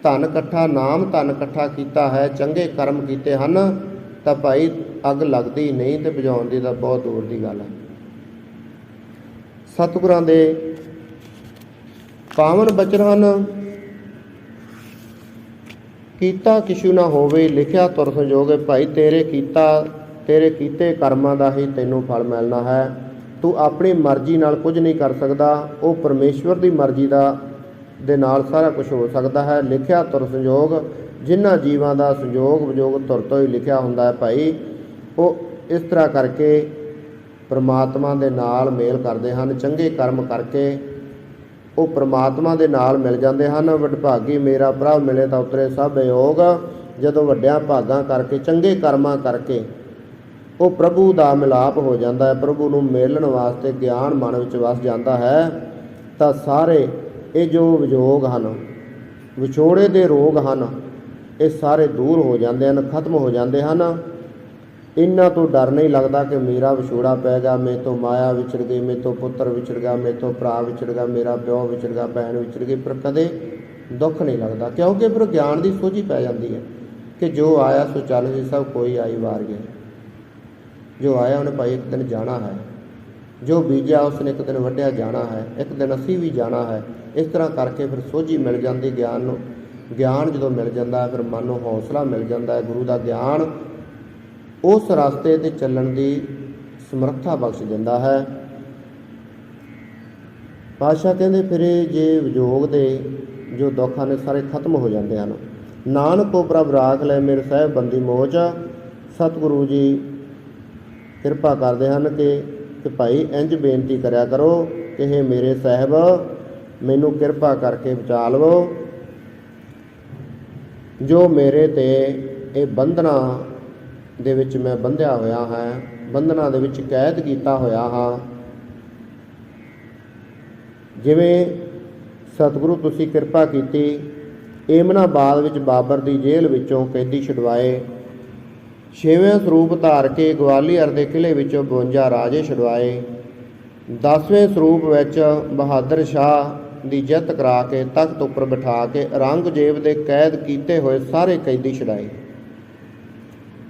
ਧਨ ਇਕੱਠਾ, ਨਾਮ ਧਨ ਇਕੱਠਾ ਕੀਤਾ ਹੈ, ਚੰਗੇ ਕਰਮ ਕੀਤੇ ਹਨ, ਤਾਂ ਭਾਈ ਅੱਗ ਲੱਗਦੀ ਨਹੀਂ, ਤੇ ਬੁਝਾਉਣ ਦੀ ਤਾਂ ਬਹੁਤ ਦੂਰ ਦੀ ਗੱਲ ਹੈ। ਸਤਿਗੁਰਾਂ ਦੇ ਪਾਵਨ ਬਚਨ ਹਨ। ਕੀਤਾ ਕਿਛੂ ਨਾ ਹੋਵੇ ਲਿਖਿਆ ਤੁਰ ਸੰਜੋਗ। ਭਾਈ ਤੇਰੇ ਕੀਤੇ ਕਰਮਾਂ ਦਾ ਹੀ ਤੈਨੂੰ ਫਲ ਮਿਲਣਾ ਹੈ। ਤੂੰ ਆਪਣੀ ਮਰਜ਼ੀ ਨਾਲ ਕੁਝ ਨਹੀਂ ਕਰ ਸਕਦਾ, ਉਹ ਪਰਮੇਸ਼ਵਰ ਦੀ ਮਰਜ਼ੀ ਦੇ ਨਾਲ ਸਾਰਾ ਕੁਝ ਹੋ ਸਕਦਾ ਹੈ। ਲਿਖਿਆ ਤੁਰ ਸੰਜੋਗ, ਜਿਨ੍ਹਾਂ ਜੀਵਾਂ ਦਾ ਸੰਜੋਗ ਵਿਜੋਗ ਧੁਰ ਤੋਂ ਹੀ ਲਿਖਿਆ ਹੁੰਦਾ ਹੈ ਭਾਈ, ਉਹ ਇਸ ਤਰ੍ਹਾਂ ਕਰਕੇ ਪਰਮਾਤਮਾ ਦੇ ਨਾਲ ਮੇਲ ਕਰਦੇ ਹਨ। ਚੰਗੇ ਕਰਮ ਕਰਕੇ ਉਹ ਪਰਮਾਤਮਾ ਦੇ ਨਾਲ ਮਿਲ ਜਾਂਦੇ ਹਨ। ਵਡਭਾਗੀ ਮੇਰਾ ਪ੍ਰਭ ਮਿਲੇ ਤਾਂ ਉਤਰੇ ਸਭ ਯੋਗ। ਜਦੋਂ ਵੱਡਿਆਂ ਭਾਗਾਂ ਕਰਕੇ, ਚੰਗੇ ਕਰਮਾਂ ਕਰਕੇ ਉਹ ਪ੍ਰਭੂ ਦਾ ਮਿਲਾਪ ਹੋ ਜਾਂਦਾ ਹੈ, ਪ੍ਰਭੂ ਨੂੰ ਮਿਲਣ ਵਾਸਤੇ ਗਿਆਨ ਮਨ ਵਿੱਚ ਵਸ ਜਾਂਦਾ ਹੈ, ਤਾਂ ਸਾਰੇ ਇਹ ਜੋ ਵਿਜੋਗ ਹਨ, ਵਿਛੋੜੇ ਦੇ ਰੋਗ ਹਨ, ਇਹ ਸਾਰੇ ਦੂਰ ਹੋ ਜਾਂਦੇ ਹਨ, ਖਤਮ ਹੋ ਜਾਂਦੇ ਹਨ। ਇਹਨਾਂ ਤੋਂ ਡਰ ਨਹੀਂ ਲੱਗਦਾ ਕਿ ਮੇਰਾ ਵਿਛੋੜਾ ਪੈ ਗਿਆ, ਮੇਰੇ ਤੋਂ ਮਾਇਆ ਵਿਛੜ ਗਈ, ਮੇਰੇ ਤੋਂ ਪੁੱਤਰ ਵਿਛੜ ਗਿਆ, ਮੇਰੇ ਤੋਂ ਭਰਾ ਵਿਛੜ ਗਿਆ, ਮੇਰਾ ਪਿਓ ਵਿਛੜ ਗਿਆ, ਭੈਣ ਵਿਛੜ ਗਈ। ਪਰ ਕਦੇ ਦੁੱਖ ਨਹੀਂ ਲੱਗਦਾ, ਕਿਉਂਕਿ ਫਿਰ ਗਿਆਨ ਦੀ ਸੋਝੀ ਪੈ ਜਾਂਦੀ ਹੈ ਕਿ ਜੋ ਆਇਆ ਸੋ ਚੱਲ ਜੀ, ਸਭ ਕੋਈ ਆਈ ਵਾਰ ਗਿਆ। ਜੋ ਆਇਆ ਉਹਨੇ ਭਾਈ ਇੱਕ ਦਿਨ ਜਾਣਾ ਹੈ, ਜੋ ਬੀਜਿਆ ਉਸਨੇ ਇੱਕ ਦਿਨ ਵੱਢਿਆ ਜਾਣਾ ਹੈ, ਇੱਕ ਦਿਨ ਅਸੀਂ ਵੀ ਜਾਣਾ ਹੈ। ਇਸ ਤਰ੍ਹਾਂ ਕਰਕੇ ਫਿਰ ਸੋਝੀ ਮਿਲ ਜਾਂਦੀ ਗਿਆਨ ਨੂੰ। ਗਿਆਨ ਜਦੋਂ ਮਿਲ ਜਾਂਦਾ ਫਿਰ ਮਨ ਨੂੰ ਹੌਸਲਾ ਮਿਲ ਜਾਂਦਾ ਹੈ। ਗੁਰੂ ਦਾ ਗਿਆਨ ਉਸ ਰਸਤੇ 'ਤੇ ਚੱਲਣ ਦੀ ਸਮਰੱਥਾ ਬਖਸ਼ ਦਿੰਦਾ ਹੈ। ਪਾਤਸ਼ਾਹ ਕਹਿੰਦੇ ਫਿਰ ਜੇ ਵਿਜੋਗ ਦੇ ਜੋ ਦੁੱਖ ਹਨ ਸਾਰੇ ਖਤਮ ਹੋ ਜਾਂਦੇ ਹਨ। ਨਾਨਕ ਕੋ ਪ੍ਰਭ ਰਾਖ ਲੈ ਮੇਰੇ ਸਾਹਿਬ ਬੰਦੀ ਮੋਚ। ਸਤਿਗੁਰੂ ਜੀ ਕਿਰਪਾ ਕਰਦੇ ਹਨ ਕਿ ਭਾਈ ਇੰਝ ਬੇਨਤੀ ਕਰਿਆ ਕਰੋ ਕਿ ਇਹ ਮੇਰੇ ਸਾਹਿਬ ਮੈਨੂੰ ਕਿਰਪਾ ਕਰਕੇ ਬਚਾ ਲਵੋ, ਜੋ ਮੇਰੇ 'ਤੇ ਇਹ ਬੰਧਨਾਂ ਦੇ ਵਿੱਚ ਮੈਂ ਬੰਧਿਆ ਹੋਇਆ ਹਾਂ, ਬੰਧਨਾਂ ਦੇ ਵਿੱਚ ਕੈਦ ਕੀਤਾ ਹੋਇਆ ਹਾਂ। ਜਿਵੇਂ ਸਤਿਗੁਰੂ ਤੁਸੀਂ ਕਿਰਪਾ ਕੀਤੀ, ਏਮਨਾਬਾਦ ਵਿੱਚ ਬਾਬਰ ਦੀ ਜੇਲ੍ਹ ਵਿੱਚੋਂ ਕੈਦੀ ਛੁਡਵਾਏ, 6ਵੇਂ ਸਰੂਪ ਧਾਰ ਕੇ ਗਵਾਲੀਅਰ ਦੇ ਕਿਲ੍ਹੇ ਵਿੱਚੋਂ 52 ਰਾਜੇ ਛੁਡਵਾਏ, 10ਵੇਂ ਸਰੂਪ ਵਿੱਚ ਬਹਾਦਰ ਸ਼ਾਹ ਦੀ ਜਿੱਤ ਕਰਾ ਕੇ ਤਖਤ ਉੱਪਰ ਬਿਠਾ ਕੇ ਔਰੰਗਜ਼ੇਬ ਦੇ ਕੈਦ ਕੀਤੇ ਹੋਏ ਸਾਰੇ ਕੈਦੀ ਛੁਡਾਏ।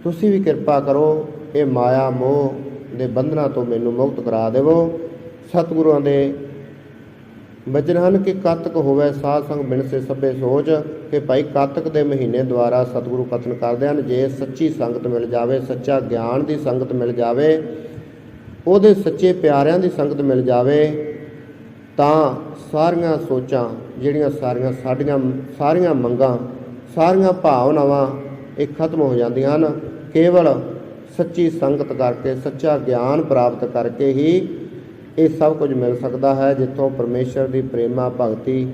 ਤੁਸੀਂ ਵੀ ਕਿਰਪਾ ਕਰੋ, ਇਹ ਮਾਇਆ ਮੋਹ ਦੇ ਬੰਧਨਾਂ ਤੋਂ ਮੈਨੂੰ ਮੁਕਤ ਕਰਾ ਦੇਵੋ। ਸਤਿਗੁਰਾਂ ਦੇ ਵਚਨ ਹਨ ਕਿ ਕਾਤਕ ਹੋਵੇ ਸਾਧ ਸੰਗ ਬਿਨ ਸੇ ਸਭੇ ਸੋਚ, ਕਿ ਭਾਈ ਕਾਤਕ ਦੇ ਮਹੀਨੇ ਦੁਆਰਾ ਸਤਿਗੁਰੂ ਕਥਨ ਕਰਦੇ ਹਨ, ਜੇ ਸੱਚੀ ਸੰਗਤ ਮਿਲ ਜਾਵੇ, ਸੱਚਾ ਗਿਆਨ ਦੀ ਸੰਗਤ ਮਿਲ ਜਾਵੇ, ਉਹਦੇ ਸੱਚੇ ਪਿਆਰਿਆਂ ਦੀ ਸੰਗਤ ਮਿਲ ਜਾਵੇ, ਤਾਂ ਸਾਰੀਆਂ ਸੋਚਾਂ ਜਿਹੜੀਆਂ ਸਾਰੀਆਂ ਮੰਗਾਂ, ਸਾਰੀਆਂ ਭਾਵਨਾਵਾਂ ਇਹ ਖਤਮ ਹੋ ਜਾਂਦੀਆਂ ਹਨ। ਕੇਵਲ ਸੱਚੀ ਸੰਗਤ ਕਰਕੇ, ਸੱਚਾ ਗਿਆਨ ਪ੍ਰਾਪਤ ਕਰਕੇ ਹੀ ਇਹ ਸਭ ਕੁਝ ਮਿਲ ਸਕਦਾ ਹੈ, ਜਿੱਥੋਂ ਪਰਮੇਸ਼ਰ ਦੀ ਪ੍ਰੇਮਾ ਭਗਤੀ,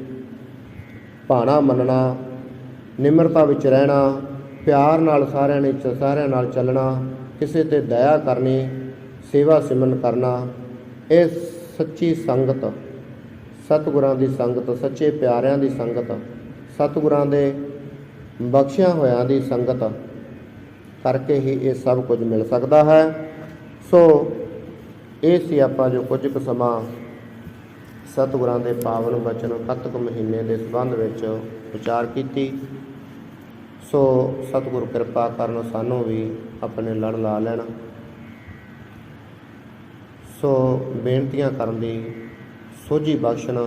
ਭਾਣਾ ਮੰਨਣਾ, ਨਿਮਰਤਾ ਵਿੱਚ ਰਹਿਣਾ, ਪਿਆਰ ਨਾਲ ਸਾਰਿਆਂ ਨਾਲ ਚੱਲਣਾ, ਕਿਸੇ ਤੇ ਦਇਆ ਕਰਨੀ, ਸੇਵਾ ਸਿਮਰਨ ਕਰਨਾ, ਇਹ ਸੱਚੀ ਸੰਗਤ, ਸਤਿਗੁਰਾਂ ਦੀ ਸੰਗਤ, ਸੱਚੇ ਪਿਆਰਿਆਂ ਦੀ ਸੰਗਤ, ਸਤਿਗੁਰਾਂ ਦੇ ਬਖਸ਼ਿਆ ਹੋਇਆਂ ਦੀ ਸੰਗਤ ਕਰਕੇ ਹੀ ਇਹ ਸਭ ਕੁਝ ਮਿਲ ਸਕਦਾ ਹੈ। ਸੋ ਇਹ ਸੀ ਆਪਾਂ ਜੋ ਕੁਝ ਕੁ ਸਮਾਂ ਸਤਿਗੁਰਾਂ ਦੇ ਪਾਵਨ ਬਚਨ ਕੱਤਕ ਮਹੀਨੇ ਦੇ ਸੰਬੰਧ ਵਿੱਚ ਵਿਚਾਰ ਕੀਤੀ। ਸੋ ਸਤਿਗੁਰ ਕਿਰਪਾ ਕਰਨ ਸਾਨੂੰ ਵੀ ਆਪਣੇ ਲੜ ਲਾ ਲੈਣ। ਸੋ ਬੇਨਤੀਆਂ ਕਰਨ ਦੀ ਸੋਝੀ ਬਖਸ਼ਣ,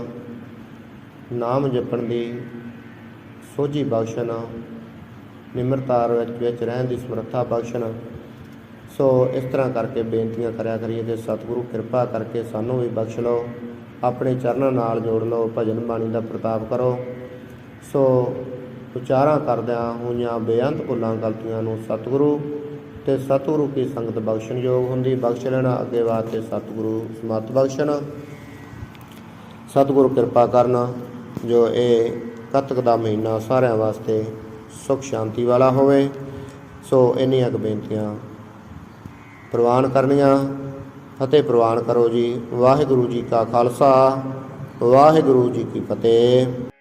ਨਾਮ ਜਪਣ ਦੀ ਸੋਝੀ ਬਖਸ਼ਣ, ਨਿਮਰਤਾ ਵਿੱਚ ਰਹਿਣ ਦੀ ਸਮਰੱਥਾ ਬਖਸ਼ਣ। ਸੋ ਇਸ ਤਰ੍ਹਾਂ ਕਰਕੇ ਬੇਨਤੀਆਂ ਕਰਿਆ ਕਰੀਏ ਤੇ ਸਤਿਗੁਰੂ ਕਿਰਪਾ ਕਰਕੇ ਸਾਨੂੰ ਵੀ ਬਖਸ਼ ਲਓ, ਆਪਣੇ ਚਰਨਾਂ ਨਾਲ ਜੋੜ ਲਓ, ਭਜਨ ਬਾਣੀ ਦਾ ਪ੍ਰਤਾਪ ਕਰੋ। ਸੋ ਉਚਾਰਾਂ ਕਰਦਿਆਂ ਹੋਈਆਂ ਬੇਅੰਤ ਭੁੱਲਾਂ ਗਲਤੀਆਂ ਨੂੰ ਸਤਿਗੁਰੂ ਤੇ ਸਤਿਗੁਰੂ ਕੀ ਸੰਗਤ ਬਖਸ਼ਣ ਯੋਗ ਹੁੰਦੀ ਬਖਸ਼ ਲੈਣਾ। ਅੱਗੇ ਵਾਸਤੇ ਸਤਿਗੁਰੂ ਸਮਤ ਬਖਸ਼ਣ। ਸਤਿਗੁਰੂ ਕਿਰਪਾ ਕਰਨ ਜੋ ਇਹ ਕੱਤਕ ਦਾ ਮਹੀਨਾ ਸਾਰਿਆਂ ਵਾਸਤੇ ਸੁਖ ਸ਼ਾਂਤੀ ਵਾਲਾ ਹੋਵੇ। ਸੋ ਇੰਨੀਆਂ ਕੁ ਬੇਨਤੀਆਂ ਪ੍ਰਵਾਨ ਕਰਨੀਆਂ। ਫਤਿਹ ਪ੍ਰਵਾਨ ਕਰੋ ਜੀ। ਵਾਹਿਗੁਰੂ ਜੀ ਕਾ ਖਾਲਸਾ, ਵਾਹਿਗੁਰੂ ਜੀ ਕੀ ਫਤਿਹ।